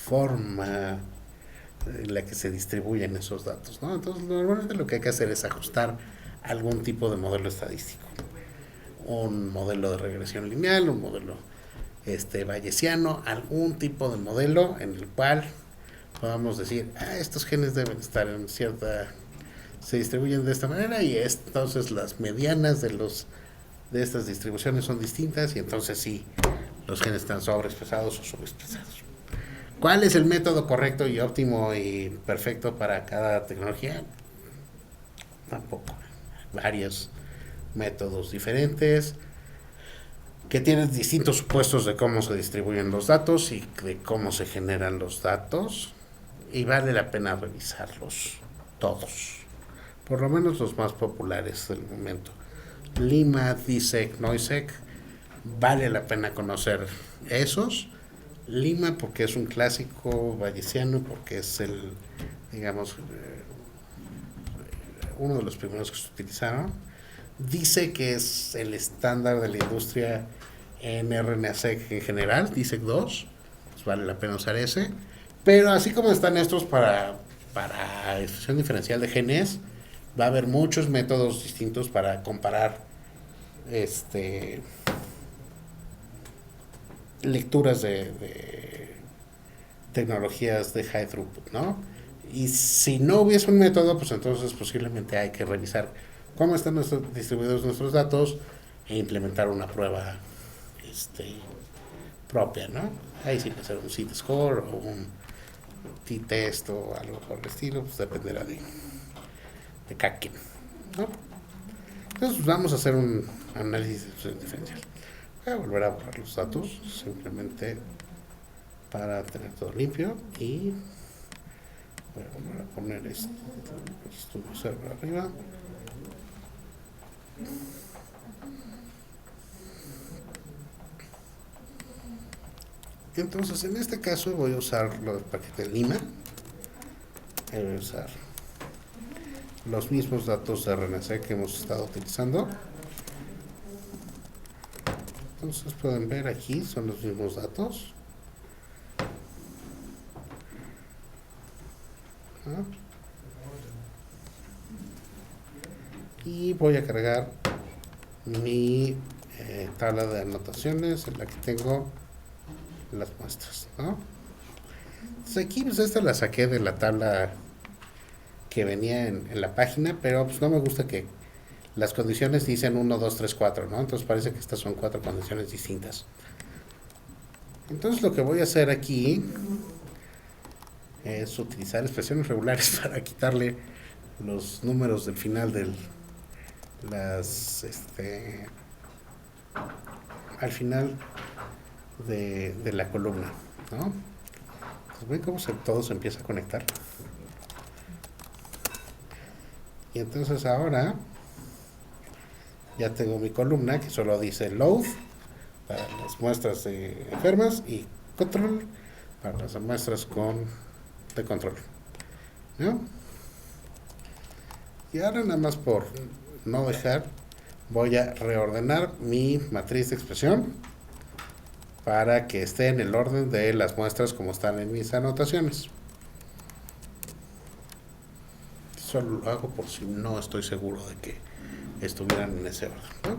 forma en la que se distribuyen esos datos, ¿no? Entonces, normalmente lo que hay que hacer es ajustar algún tipo de modelo estadístico. Un modelo de regresión lineal, un modelo bayesiano, algún tipo de modelo en el cual podamos decir, estos genes deben estar en se distribuyen de esta manera y entonces las medianas de estas distribuciones son distintas y entonces sí, los genes están sobreexpresados o subexpresados. ¿Cuál es el método correcto y óptimo y perfecto para cada tecnología? Tampoco. Varios métodos diferentes que tienen distintos supuestos de cómo se distribuyen los datos y de cómo se generan los datos y vale la pena revisarlos todos, por lo menos los más populares del momento. Lima, DSEC, Noisec, vale la pena conocer esos. Lima porque es un clásico bayesiano, porque es uno de los primeros que se utilizaron. Dice que es el estándar de la industria en RNA-seq en general, DSEC2, pues vale la pena usar ese. Pero así como están estos para expresión diferencial de genes, va a haber muchos métodos distintos para comparar lecturas de tecnologías de high throughput, ¿no? Y si no hubiese un método, pues entonces posiblemente hay que revisar cómo están distribuidos nuestros datos e implementar una prueba propia, ¿no? Ahí sí puede ser un CIT-score o un t-test o algo por el estilo, pues dependerá de cada quien, ¿no? Entonces vamos a hacer un análisis de expresión diferencial. Voy a volver a borrar los datos simplemente para tener todo limpio y voy a volver a poner estudio server arriba. Entonces en este caso voy a usar el paquete Lima, voy a usar los mismos datos de RNA-seq que hemos estado utilizando. Entonces pueden ver aquí son los mismos datos, ¿no? Y voy a cargar mi tabla de anotaciones en la que tengo las muestras, ¿no? Entonces aquí pues esta la saqué de la tabla que venía en la página, pero pues no me gusta que las condiciones dicen 1, 2, 3, 4, ¿no? Entonces parece que estas son 4 condiciones distintas. Entonces lo que voy a hacer aquí es utilizar expresiones regulares para quitarle los números del final al final de la columna, ¿no? Pues ven cómo todo se empieza a conectar. Y entonces ahora ya tengo mi columna que solo dice load para las muestras de enfermas y control para las muestras de control, ¿no? Y ahora nada más por no dejar, voy a reordenar mi matriz de expresión para que esté en el orden de las muestras como están en mis anotaciones. Solo lo hago por si no estoy seguro de que estuvieran en ese orden, ¿no?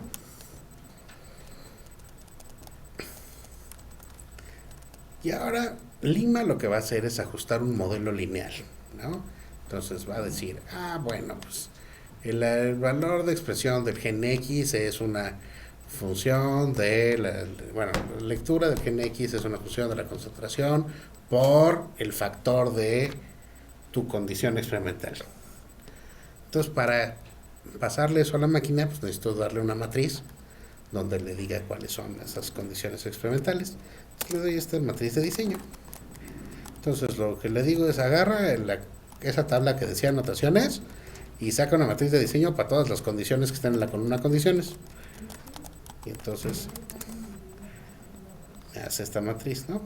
Y ahora Lima lo que va a hacer es ajustar un modelo lineal, ¿no? Entonces va a decir, bueno, pues el valor de expresión del gen X es una función de la lectura del gen X es una función de la concentración por el factor de tu condición experimental. Entonces, para pasarle eso a la máquina, pues necesito darle una matriz donde le diga cuáles son esas condiciones experimentales. Entonces, le doy esta matriz de diseño. Entonces, lo que le digo es agarra esa tabla que decía anotaciones y saca una matriz de diseño para todas las condiciones que están en la columna condiciones. Y entonces, me hace esta matriz, ¿no?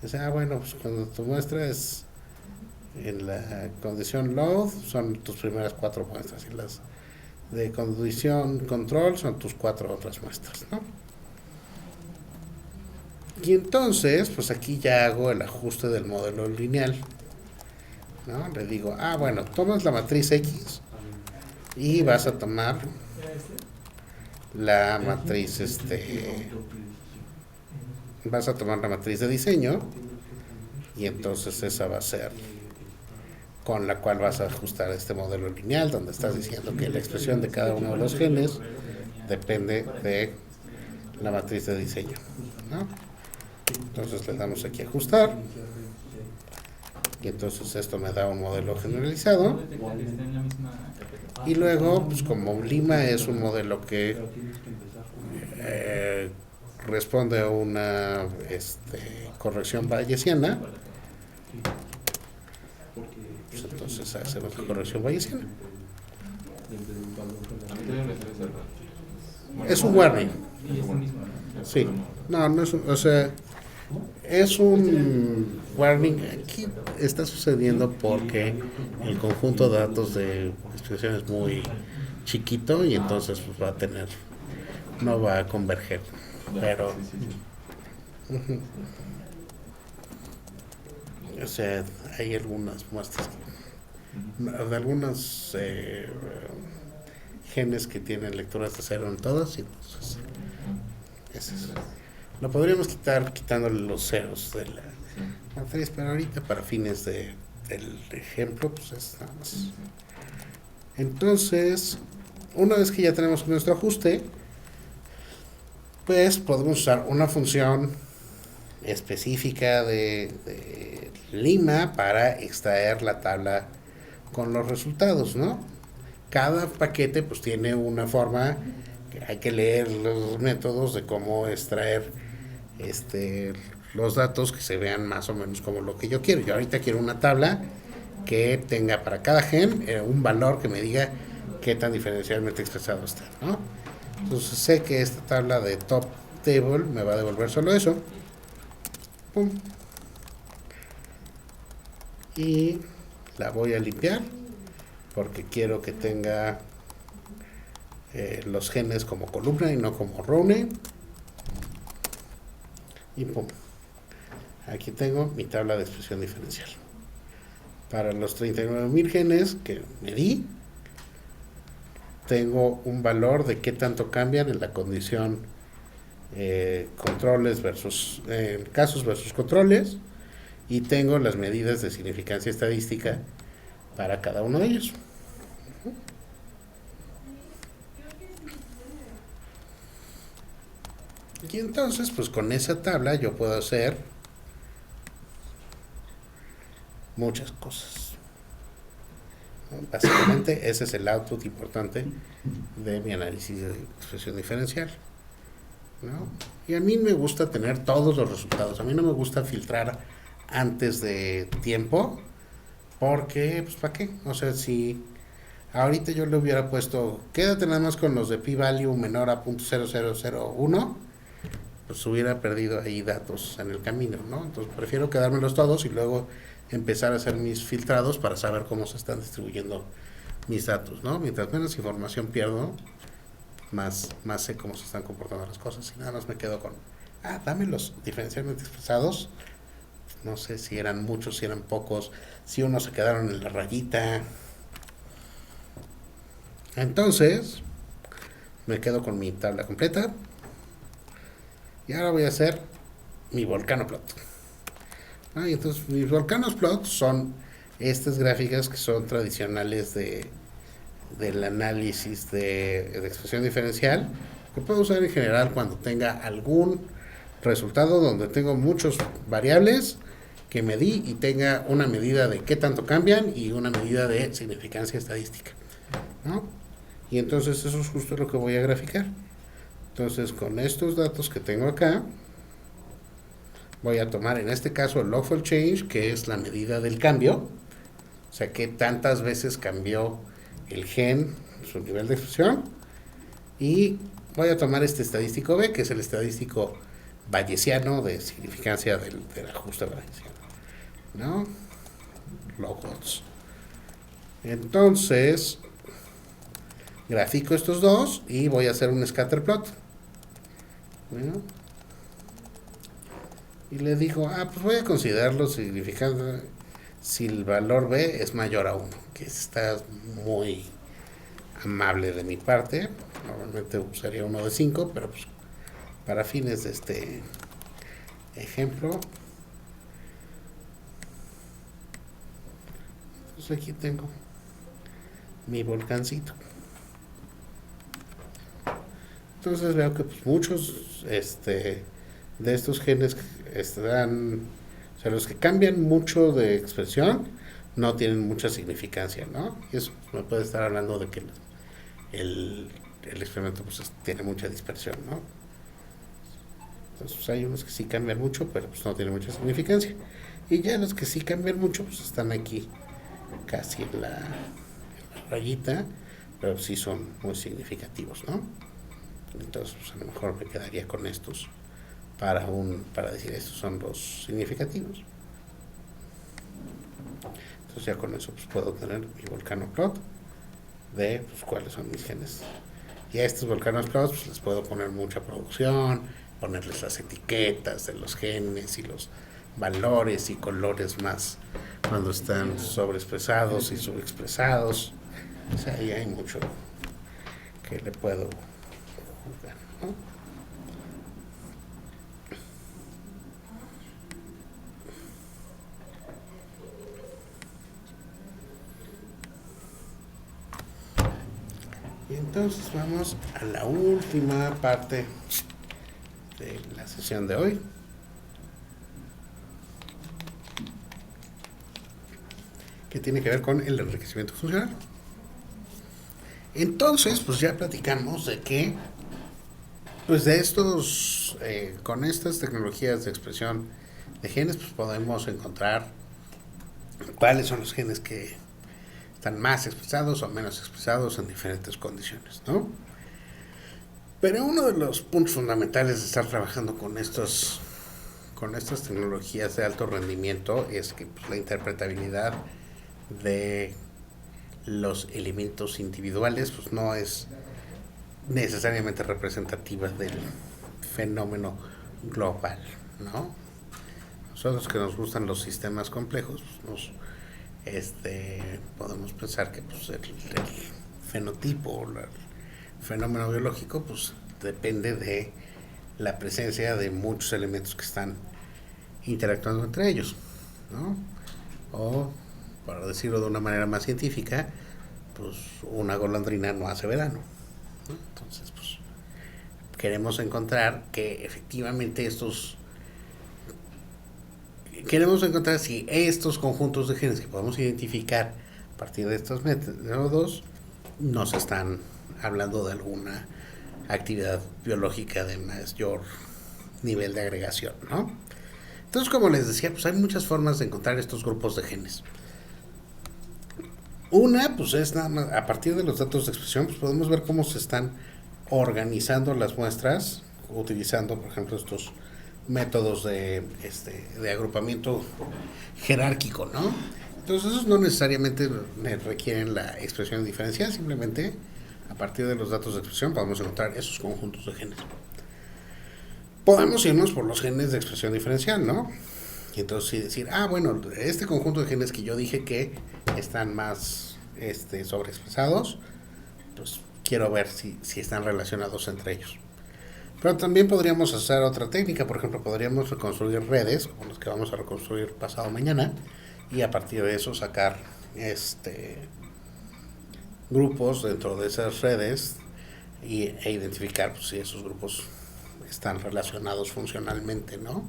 Dice, bueno, pues cuando tu muestra es en la condición load son tus primeras 4 muestras y las de condición control son tus 4 otras muestras, ¿no? Y entonces, pues aquí ya hago el ajuste del modelo lineal, ¿no? Le digo, bueno, tomas la matriz X y vas a tomar la matriz vas a tomar la matriz de diseño y entonces esa va a ser con la cual vas a ajustar este modelo lineal donde estás diciendo que la expresión de cada uno de los genes depende de la matriz de diseño, ¿no? Entonces le damos aquí ajustar y entonces esto me da un modelo generalizado y luego pues como Lima es un modelo que responde a una corrección bayesiana, pues entonces hacemos la corrección bayesiana. A mí también me sale ese error. Es un warning. Es un warning. Sí, no es o sea, es un warning. Aquí está sucediendo porque el conjunto de datos de expresión es muy chiquito y entonces pues no va a converger, pero Sí. o sea, hay algunas muestras de algunos genes que tienen lecturas de 0 en todas y entonces lo podríamos quitar quitándole los ceros de la matriz, pero ahorita para fines del ejemplo pues es nada más. Entonces, una vez que ya tenemos nuestro ajuste, pues podemos usar una función específica de Lima para extraer la tabla con los resultados, ¿no? Cada paquete pues tiene una forma que hay que leer los métodos de cómo extraer los datos que se vean más o menos como lo que yo quiero. Yo ahorita quiero una tabla que tenga para cada gen un valor que me diga qué tan diferencialmente expresado está, ¿no? Entonces sé que esta tabla de top table me va a devolver solo eso. Pum. Y la voy a limpiar porque quiero que tenga los genes como columna y no como row name. Y pum. Aquí tengo mi tabla de expresión diferencial. Para los 39,000 genes que medí, tengo un valor de qué tanto cambian en la condición controles versus casos versus controles, y tengo las medidas de significancia estadística para cada uno de ellos. Y entonces pues con esa tabla yo puedo hacer muchas cosas. Básicamente ese es el output importante de mi análisis de expresión diferencial, ¿no? Y a mí me gusta tener todos los resultados. A mí no me gusta filtrar antes de tiempo porque, pues, ¿para qué? O sea, si ahorita yo le hubiera puesto, quédate nada más con los de p-value menor a .0001, pues hubiera perdido ahí datos en el camino, ¿no? Entonces prefiero quedármelos todos y luego empezar a hacer mis filtrados para saber cómo se están distribuyendo mis datos, ¿no? Mientras menos información pierdo, más sé cómo se están comportando las cosas y nada más me quedo con, dame los diferencialmente expresados, no sé si eran muchos, si eran pocos, si unos se quedaron en la rayita. Entonces, me quedo con mi tabla completa. Y ahora voy a hacer mi volcano plot. Y entonces mis volcanos plot son estas gráficas que son tradicionales del análisis de expresión diferencial, que puedo usar en general cuando tenga algún resultado donde tengo muchos variables que medí y tenga una medida de qué tanto cambian y una medida de significancia estadística, ¿no? Y entonces eso es justo lo que voy a graficar. Entonces con estos datos que tengo acá, voy a tomar en este caso el log4 change, que es la medida del cambio, o sea que tantas veces cambió el gen, su nivel de expresión, y voy a tomar este estadístico B, que es el estadístico bayesiano de significancia del ajuste bayesiano, ¿no? Log2. Entonces grafico estos dos y voy a hacer un scatter plot. Bueno, y le digo, pues voy a considerarlo significando si el valor B es mayor a 1, que está muy amable de mi parte. Normalmente usaría uno de 5, pero pues para fines de este ejemplo, pues aquí tengo mi volcancito. Entonces veo que pues, muchos de estos genes están, o sea, los que cambian mucho de expresión no tienen mucha significancia, ¿no? Y eso me puede estar hablando de que el experimento pues tiene mucha dispersión, ¿no? Entonces pues, hay unos que sí cambian mucho, pero pues no tienen mucha significancia. Y ya los que sí cambian mucho, pues están aquí casi en la rayita, pero sí son muy significativos, ¿no? Entonces pues, a lo mejor me quedaría con estos para decir estos son los significativos. Entonces ya con eso pues, puedo tener mi volcano plot de pues, cuáles son mis genes. Y a estos volcanos plots pues, les puedo poner mucha producción, ponerles las etiquetas de los genes y los valores y colores más cuando están sobreexpresados y subexpresados. O sea, ahí hay mucho que le puedo jugar, ¿no? Y entonces vamos a la última parte de la sesión de hoy. Que tiene que ver con el enriquecimiento funcional. Entonces, pues ya platicamos de que, pues de estos, con estas tecnologías de expresión de genes, pues podemos encontrar cuáles son los genes que están más expresados o menos expresados en diferentes condiciones, ¿no? Pero uno de los puntos fundamentales de estar trabajando con estas tecnologías de alto rendimiento es que pues, la interpretabilidad de los elementos individuales pues no es necesariamente representativa del fenómeno global, ¿no? Nosotros que nos gustan los sistemas complejos, pues podemos pensar que pues, el fenotipo, el fenómeno biológico, pues depende de la presencia de muchos elementos que están interactuando entre ellos, ¿no? O, para decirlo de una manera más científica, pues una golondrina no hace verano, ¿no? Entonces, pues queremos encontrar que efectivamente queremos encontrar si estos conjuntos de genes que podemos identificar a partir de estos métodos nos están hablando de alguna actividad biológica de mayor nivel de agregación, ¿no? Entonces, como les decía, pues hay muchas formas de encontrar estos grupos de genes. Una, pues es nada más, a partir de los datos de expresión, pues podemos ver cómo se están organizando las muestras, utilizando, por ejemplo, estos métodos de agrupamiento jerárquico, ¿no? Entonces, esos no necesariamente requieren la expresión diferencial, simplemente a partir de los datos de expresión podemos encontrar esos conjuntos de genes. Podemos irnos por los genes de expresión diferencial, ¿no? Y entonces sí decir, bueno, este conjunto de genes que yo dije que están más sobreexpresados, pues quiero ver si están relacionados entre ellos. Pero también podríamos hacer otra técnica, por ejemplo, podríamos reconstruir redes, como las que vamos a reconstruir pasado mañana, y a partir de eso sacar grupos dentro de esas redes e identificar pues, si esos grupos están relacionados funcionalmente, ¿no?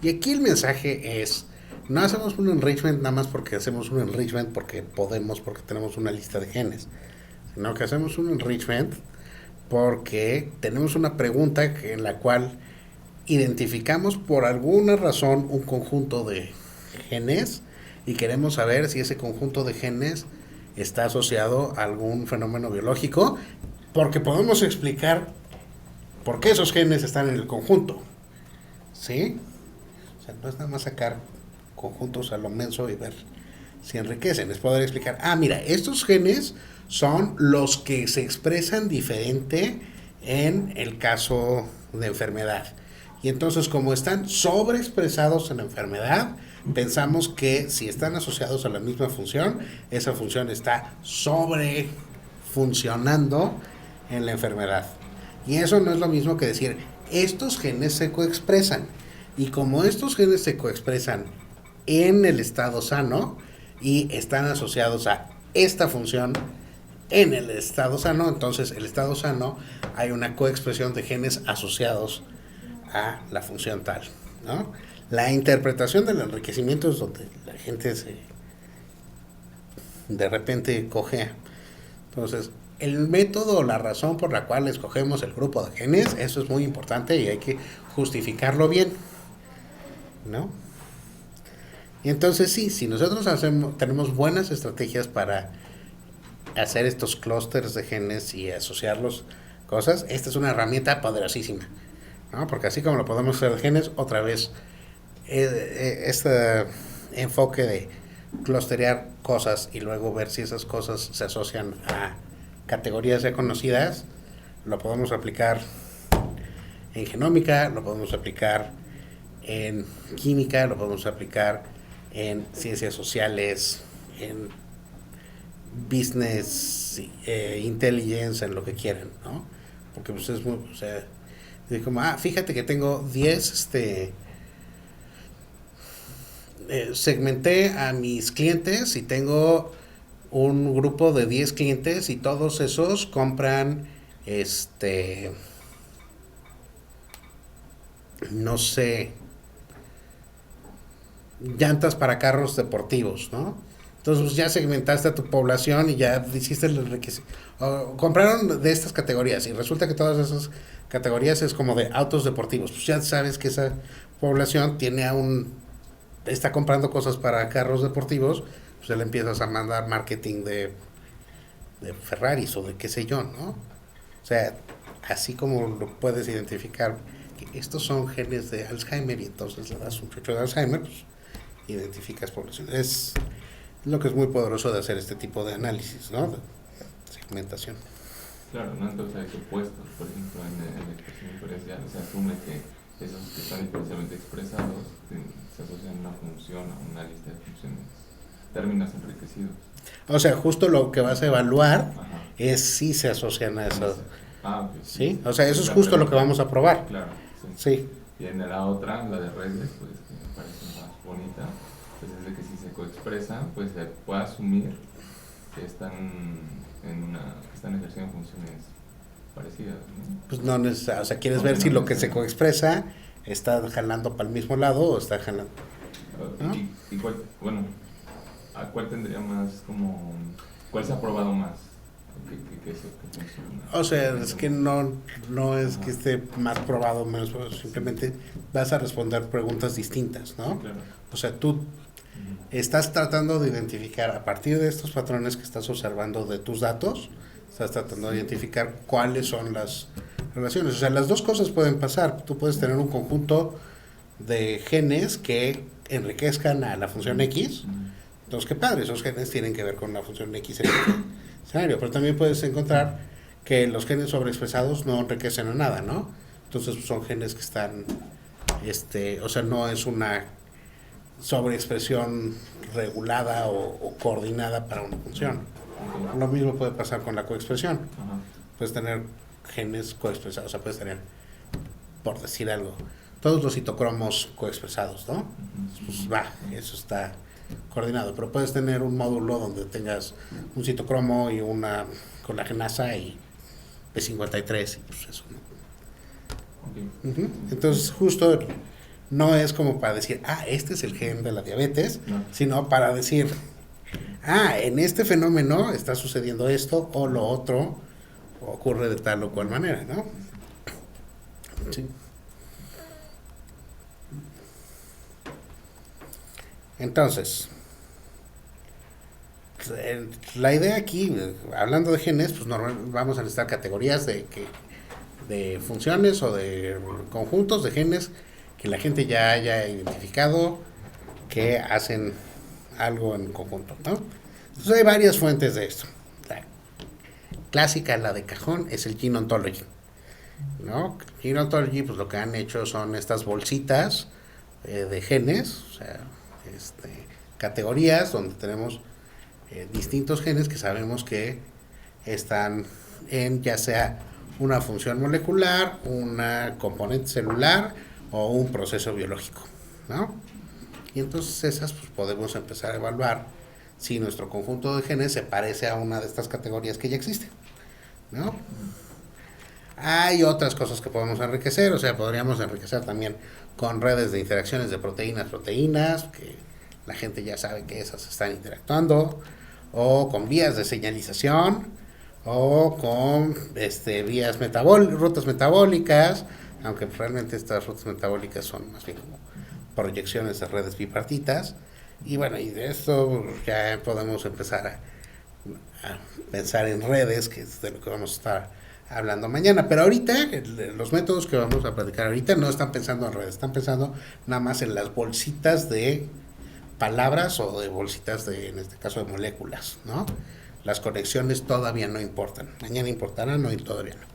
Y aquí el mensaje es, no hacemos un enrichment nada más porque hacemos un enrichment porque podemos, porque tenemos una lista de genes, sino que hacemos un enrichment porque tenemos una pregunta en la cual identificamos por alguna razón un conjunto de genes y queremos saber si ese conjunto de genes está asociado a algún fenómeno biológico, porque podemos explicar por qué esos genes están en el conjunto, ¿sí? O sea, no es nada más sacar conjuntos a lo menso y ver si enriquecen, es poder explicar, mira, estos genes son los que se expresan diferente en el caso de enfermedad. Y entonces, como están sobreexpresados en la enfermedad, pensamos que si están asociados a la misma función, esa función está sobrefuncionando en la enfermedad. Y eso no es lo mismo que decir, estos genes se coexpresan. Y como estos genes se coexpresan en el estado sano y están asociados a esta función en el estado sano, entonces el estado sano hay una coexpresión de genes asociados a la función tal, ¿no? La interpretación del enriquecimiento es donde la gente de repente cojea. Entonces, el método, la razón por la cual escogemos el grupo de genes, eso es muy importante y hay que justificarlo bien, ¿no? Y entonces sí, si nosotros tenemos buenas estrategias para hacer estos clústeres de genes y asociarlos cosas, esta es una herramienta poderosísima, ¿no? Porque así como lo podemos hacer de genes, otra vez este enfoque de clusterear cosas y luego ver si esas cosas se asocian a categorías ya conocidas, lo podemos aplicar en genómica, lo podemos aplicar en química, lo podemos aplicar en ciencias sociales, en business intelligence, en lo que quieran, ¿no? Porque pues es muy, o sea, es como, fíjate que tengo 10, segmenté a mis clientes y tengo un grupo de 10 clientes y todos esos compran, no sé, llantas para carros deportivos, ¿no? Entonces pues, ya segmentaste a tu población y ya hiciste el enriquecimiento. Compraron de estas categorías y resulta que todas esas categorías es como de autos deportivos. Pues ya sabes que esa población está comprando cosas para carros deportivos, pues ya le empiezas a mandar marketing de Ferraris o de qué sé yo, ¿no? O sea, así como lo puedes identificar que estos son genes de Alzheimer y entonces le das un chocho de Alzheimer, pues identificas poblaciones. Es lo que es muy poderoso de hacer este tipo de análisis, ¿no? De segmentación. Claro, ¿no? Entonces hay supuestos, por ejemplo, en la expresión diferencial se asume que esos que están diferencialmente expresados se asocian a una función, a una lista de funciones, términos enriquecidos. O sea, justo lo que vas a evaluar Ajá. es si se asocian a eso. Okay, ¿Sí? O sea, eso es justo lo que vamos a probar. Claro, sí. Sí. Y en la otra, la de redes, pues que me parece más bonita, pues es de que si se coexpresan, pues se puede asumir que están ejerciendo funciones parecidas, ¿no? Pues no necesariamente, o sea, quieres ver si lo que se coexpresa está jalando para el mismo lado o está jalando. ¿No? ¿Y cuál, bueno, a cuál tendría más como, cuál se ha probado más? Que funciona. O sea, es que no es que esté más probado, menos, simplemente vas a responder preguntas distintas, ¿no? Sí, claro. O sea, tú estás tratando de identificar a partir de estos patrones que estás observando de tus datos, estás tratando de identificar cuáles son las relaciones. O sea, las dos cosas pueden pasar. Tú puedes tener un conjunto de genes que enriquezcan a la función X. Entonces, qué padre, esos genes tienen que ver con la función X en este escenario. Pero también puedes encontrar que los genes sobreexpresados no enriquecen a nada, ¿no? Entonces, son genes que están, o sea, no es una sobreexpresión regulada o coordinada para una función. Lo mismo puede pasar con la coexpresión. Ajá. Puedes tener genes coexpresados, o sea, puedes tener, por decir algo, todos los citocromos coexpresados, ¿no? Pues va, eso está coordinado, pero puedes tener un módulo donde tengas un citocromo y una colagenasa y P53 y pues eso, ¿no? Ok. Entonces, justo no es como para decir, este es el gen de la diabetes, No. sino para decir, en este fenómeno está sucediendo esto o lo otro, ocurre de tal o cual manera, ¿no? Sí. Entonces, la idea aquí, hablando de genes, pues vamos a necesitar categorías de funciones o de conjuntos de genes que la gente ya haya identificado que hacen algo en conjunto, ¿no? Entonces hay varias fuentes de esto. La clásica, la de cajón, es el Gene Ontology, ¿no? Gene Ontology, pues lo que han hecho son estas bolsitas de genes, o sea, categorías donde tenemos distintos genes que sabemos que están en ya sea una función molecular, una componente celular o un proceso biológico, ¿no? Y entonces esas pues podemos empezar a evaluar si nuestro conjunto de genes se parece a una de estas categorías que ya existen, ¿no? Hay otras cosas que podemos enriquecer, o sea, podríamos enriquecer también con redes de interacciones de proteínas, que la gente ya sabe que esas están interactuando, o con vías de señalización, o con vías rutas metabólicas, aunque realmente estas rutas metabólicas son más bien como proyecciones de redes bipartitas, y bueno, y de esto ya podemos empezar a pensar en redes, que es de lo que vamos a estar hablando mañana, pero ahorita los métodos que vamos a platicar ahorita no están pensando en redes, están pensando nada más en las bolsitas de palabras o de bolsitas en este caso de moléculas, ¿no? Las conexiones todavía no importan, mañana importarán, hoy todavía no.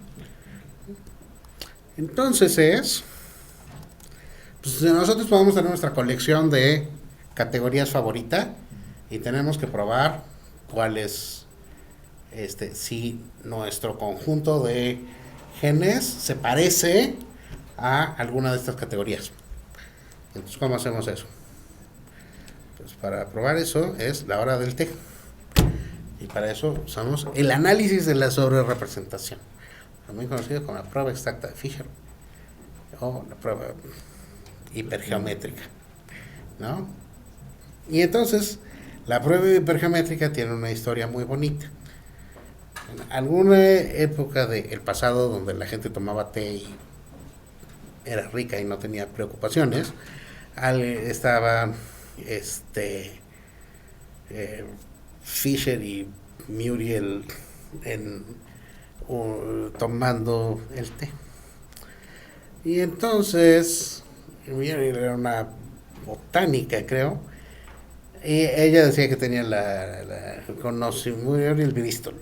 Entonces pues nosotros podemos tener nuestra colección de categorías favorita y tenemos que probar cuál es si nuestro conjunto de genes se parece a alguna de estas categorías. Entonces, ¿cómo hacemos eso? Pues para probar eso es la hora del té. Y para eso usamos el análisis de la sobrerepresentación, también conocido como la prueba exacta de Fisher o la prueba hipergeométrica, ¿no? Y entonces la prueba hipergeométrica tiene una historia muy bonita. En alguna época del pasado donde la gente tomaba té y era rica y no tenía preocupaciones, estaba Fisher y Muriel tomando el té. Y entonces Muriel era una botánica, creo, y ella decía que tenía Muriel Bristol,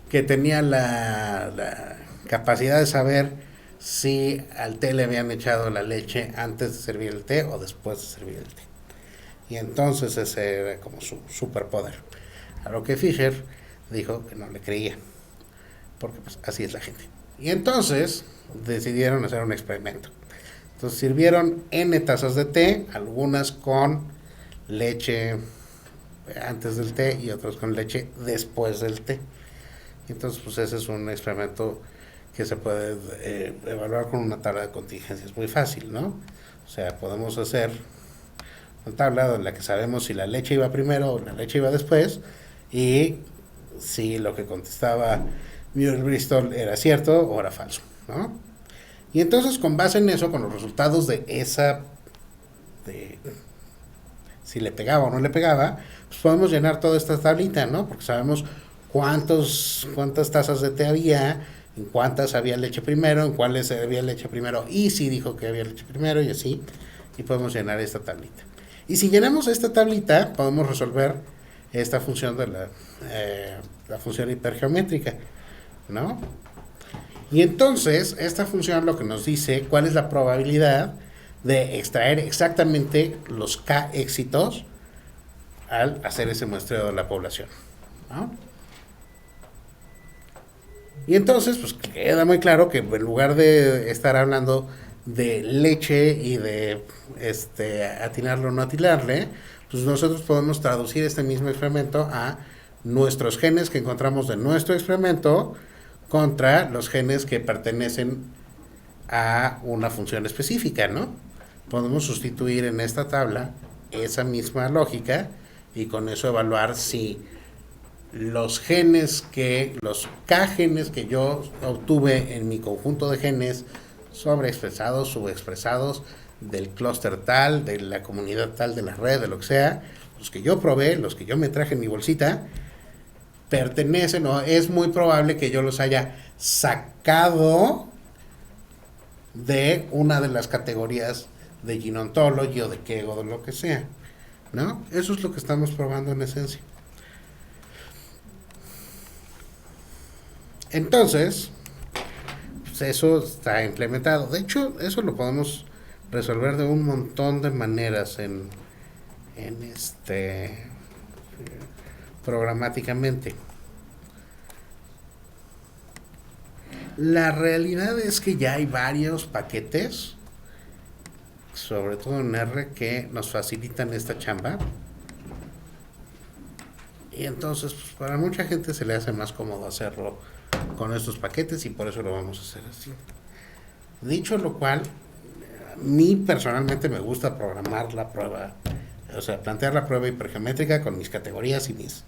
que tenía la capacidad de saber si al té le habían echado la leche antes de servir el té o después de servir el té. Y entonces ese era como su superpoder. A lo que Fisher dijo que no le creía, porque pues así es la gente. Y entonces decidieron hacer un experimento. Entonces sirvieron N tazas de té, algunas con leche antes del té y otras con leche después del té. Y entonces pues ese es un experimento que se puede evaluar con una tabla de contingencias muy fácil, ¿no? O sea, podemos hacer una tabla en la que sabemos si la leche iba primero o la leche iba después, y si lo que contestaba Muriel Bristol era cierto o era falso, ¿no? Y entonces con base en eso, con los resultados de esa si le pegaba o no le pegaba, pues podemos llenar toda esta tablita, ¿no? Porque sabemos cuántas tazas de té había, en cuántas había leche primero, en cuáles había leche primero, y si dijo que había leche primero, y así, y podemos llenar esta tablita. Y si llenamos esta tablita, podemos resolver esta función de la función hipergeométrica, ¿no? Y entonces, esta función lo que nos dice cuál es la probabilidad de extraer exactamente los K éxitos al hacer ese muestreo de la población, ¿no? Y entonces, pues queda muy claro que en lugar de estar hablando de leche y de atinarlo o no atinarle, pues nosotros podemos traducir este mismo experimento a nuestros genes que encontramos de nuestro experimento contra los genes que pertenecen a una función específica, ¿no? Podemos sustituir en esta tabla esa misma lógica y con eso evaluar si los K genes que yo obtuve en mi conjunto de genes sobreexpresados, subexpresados, del clúster tal, de la comunidad tal, de la red, de lo que sea, los que yo probé, los que yo me traje en mi bolsita, pertenecen o es muy probable que yo los haya sacado de una de las categorías de Gene Ontology o de Kegel o de lo que sea, ¿no? Eso es lo que estamos probando en esencia. Entonces, pues eso está implementado. De hecho, eso lo podemos resolver de un montón de maneras en programáticamente. La realidad es que ya hay varios paquetes, sobre todo en R, que nos facilitan esta chamba. Y entonces, pues, para mucha gente se le hace más cómodo hacerlo con estos paquetes y por eso lo vamos a hacer así. Dicho lo cual, a mí personalmente me gusta programar la prueba, o sea, plantear la prueba hipergeométrica con mis categorías y mis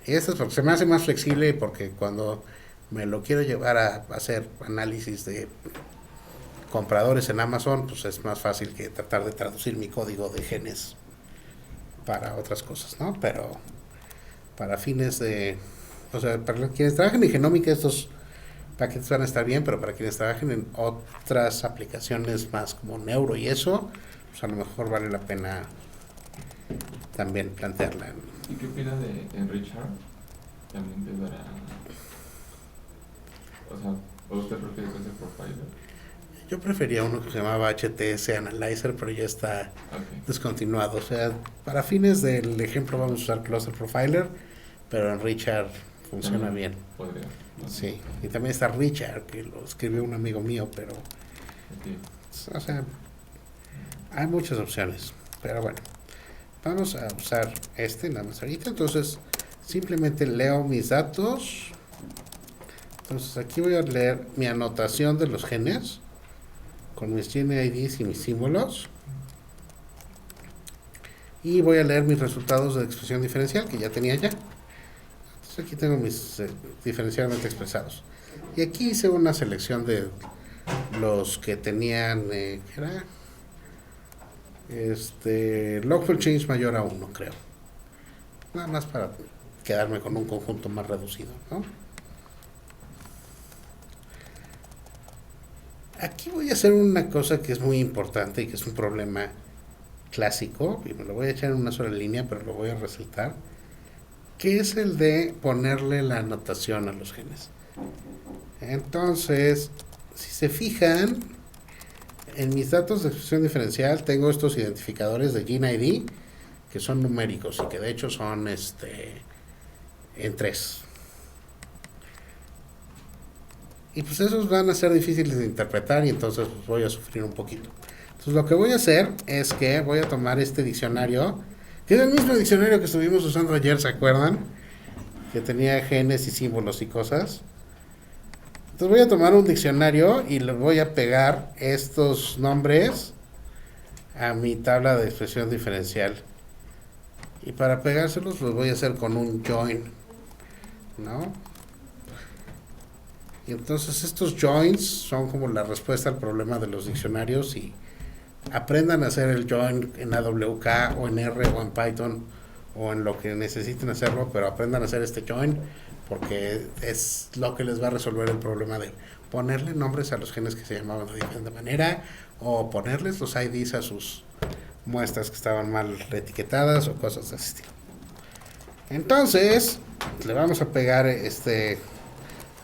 y esto es porque se me hace más flexible y porque cuando me lo quiero llevar a hacer análisis de compradores en Amazon, pues es más fácil que tratar de traducir mi código de genes para otras cosas, ¿no? Pero para fines o sea, para quienes trabajan en genómica estos paquetes van a estar bien, pero para quienes trabajen en otras aplicaciones más como neuro y eso, pues a lo mejor vale la pena también plantearla. ¿Y qué opinas de Enrichar? También te dará... O sea, ¿o usted prefiere ese profiler? Yo prefería uno que se llamaba HTS Analyzer, pero ya está descontinuado. O sea, para fines del ejemplo vamos a usar Cluster Profiler, pero en Richard funciona También bien. Podría, ¿no? Sí, y también está Richard, que lo escribió un amigo mío, pero... Okay. O sea, hay muchas opciones, pero bueno. Vamos a usar nada más ahorita. Entonces, simplemente leo mis datos. Entonces, aquí voy a leer mi anotación de los genes con mis gene IDs y mis símbolos. Y voy a leer mis resultados de expresión diferencial, que ya tenía ya. Entonces, aquí tengo mis diferencialmente expresados. Y aquí hice una selección de los que tenían, ¿qué era? Logful change mayor a 1, creo. Nada más para quedarme con un conjunto más reducido, ¿no? Aquí voy a hacer una cosa que es muy importante y que es un problema clásico, y me lo voy a echar en una sola línea, pero lo voy a resaltar, que es el de ponerle la anotación a los genes. Entonces, si se fijan, en mis datos de expresión diferencial tengo estos identificadores de Gene ID que son numéricos y que de hecho son en 3. Y pues esos van a ser difíciles de interpretar y entonces pues voy a sufrir un poquito. Entonces lo que voy a hacer es que voy a tomar este diccionario, que es el mismo diccionario que estuvimos usando ayer, ¿se acuerdan? Que tenía genes y símbolos y cosas. Entonces voy a tomar un diccionario y le voy a pegar estos nombres a mi tabla de expresión diferencial. Y para pegárselos los voy a hacer con un join, ¿no? Y entonces estos joins son como la respuesta al problema de los diccionarios y aprendan a hacer el join en AWK o en R o en Python o en lo que necesiten hacerlo, pero aprendan a hacer este join porque es lo que les va a resolver el problema de ponerle nombres a los genes que se llamaban de diferente manera o ponerles los IDs a sus muestras que estaban mal etiquetadas o cosas de ese estilo. Entonces, le vamos a pegar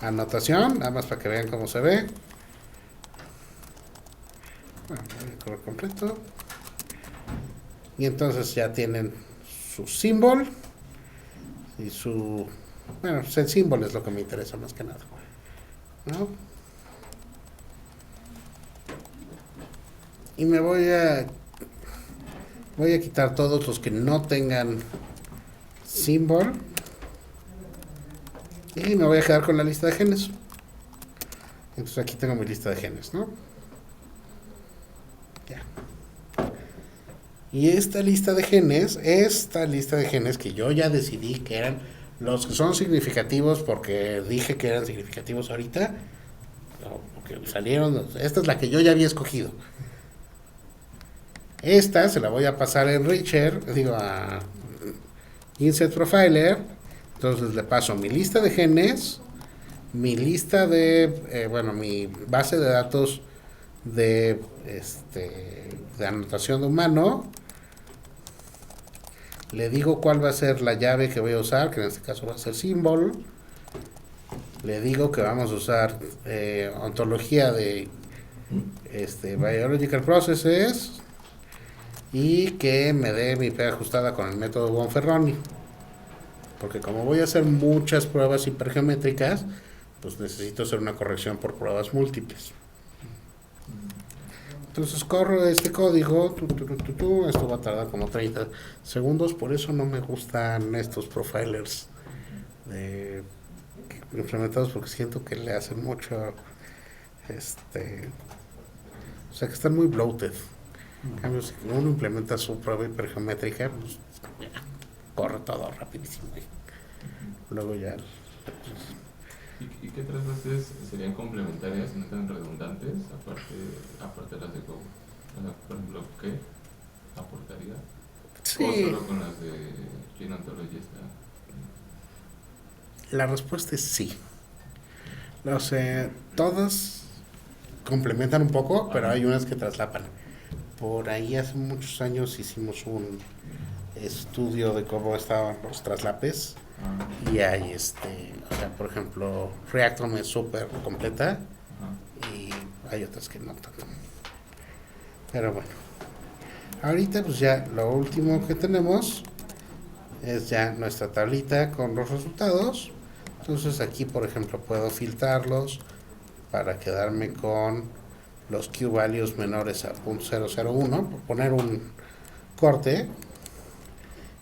anotación, nada más para que vean cómo se ve. Bueno, el color completo. Y entonces ya tienen su símbolo y su... Bueno, el símbolo es lo que me interesa más que nada, ¿no? Y me voy a quitar todos los que no tengan símbolo y me voy a quedar con la lista de genes. Entonces aquí tengo mi lista de genes, ¿no? Ya. Y esta lista de genes que yo ya decidí que eran los que son significativos porque dije que eran significativos ahorita, porque salieron, esta es la que yo ya había escogido. Esta se la voy a pasar a a Insert Profiler. Entonces le paso mi lista de genes, mi lista de, mi base de datos de anotación de humano. Le digo cuál va a ser la llave que voy a usar, que en este caso va a ser symbol. Le digo que vamos a usar ontología de biological processes y que me dé mi P ajustada con el método Bonferroni. Porque como voy a hacer muchas pruebas hipergeométricas, pues necesito hacer una corrección por pruebas múltiples. Entonces corro este código, esto va a tardar como 30 segundos, por eso no me gustan estos profilers implementados, porque siento que le hacen mucho, o sea que están muy bloated. En cambio, si uno implementa su prueba hipergeométrica, pues ya, corre todo rapidísimo. Luego ya... ¿Y qué otras bases serían complementarias y no tan redundantes, aparte de las de Go? O sea, por ejemplo, ¿qué aportaría? Sí. ¿O solo con las de Gene Ontology está? La respuesta es sí. O sea, todas complementan un poco, pero hay unas que traslapan. Por ahí hace muchos años hicimos un estudio de cómo estaban los traslapes. Y hay por ejemplo, Reactome es súper completa y hay otras que no tanto. Pero bueno, ahorita pues ya lo último que tenemos es ya nuestra tablita con los resultados. Entonces aquí, por ejemplo, puedo filtrarlos para quedarme con los Q-values menores a .001, por poner un corte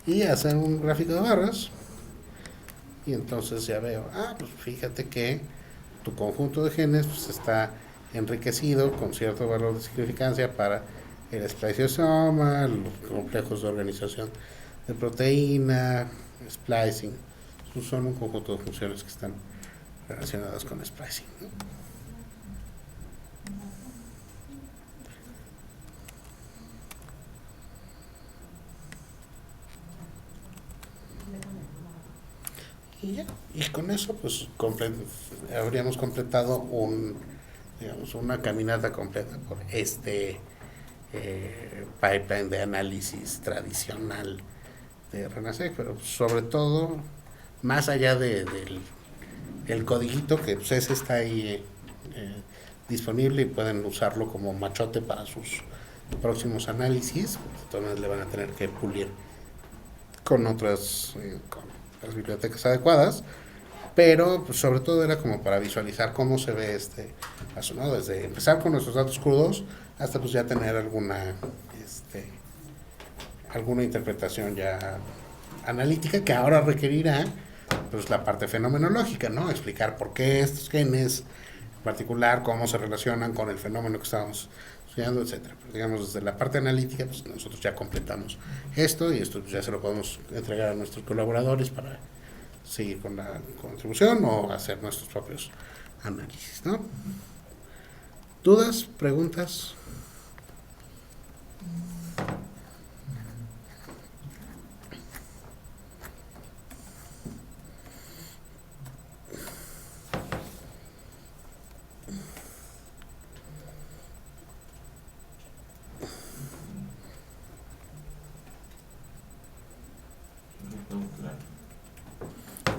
y hacer un gráfico de barras. Y entonces ya veo, pues fíjate que tu conjunto de genes pues está enriquecido con cierto valor de significancia para el spliceosoma, los complejos de organización de proteína, splicing. Son un conjunto de funciones que están relacionadas con splicing, ¿no? Y ya, y con eso pues habríamos completado una caminata completa por pipeline de análisis tradicional de RNA-seq, pero sobre todo más allá del codiguito, que pues ese está ahí disponible y pueden usarlo como machote para sus próximos análisis. Entonces le van a tener que pulir con otras con las bibliotecas adecuadas, pero pues, sobre todo era como para visualizar cómo se ve paso, ¿no? Desde empezar con nuestros datos crudos hasta pues ya tener alguna interpretación ya analítica que ahora requerirá pues la parte fenomenológica, ¿no? Explicar por qué estos genes en particular, cómo se relacionan con el fenómeno que estábamos estudiando, etcétera. Pero, digamos, desde la parte analítica, pues nosotros ya completamos esto y esto pues, ya se lo podemos entregar a nuestros colaboradores para seguir con la contribución o hacer nuestros propios análisis, ¿no? ¿Dudas? ¿Preguntas?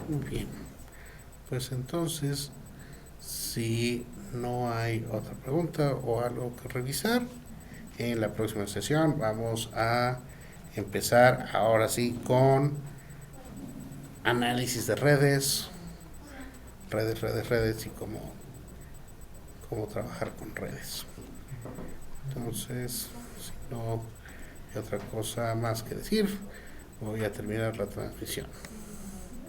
Muy bien. Pues entonces, si no hay otra pregunta o algo que revisar, en la próxima sesión vamos a empezar ahora sí con análisis de redes y cómo trabajar con redes. Entonces, si no hay otra cosa más que decir, voy a terminar la transmisión.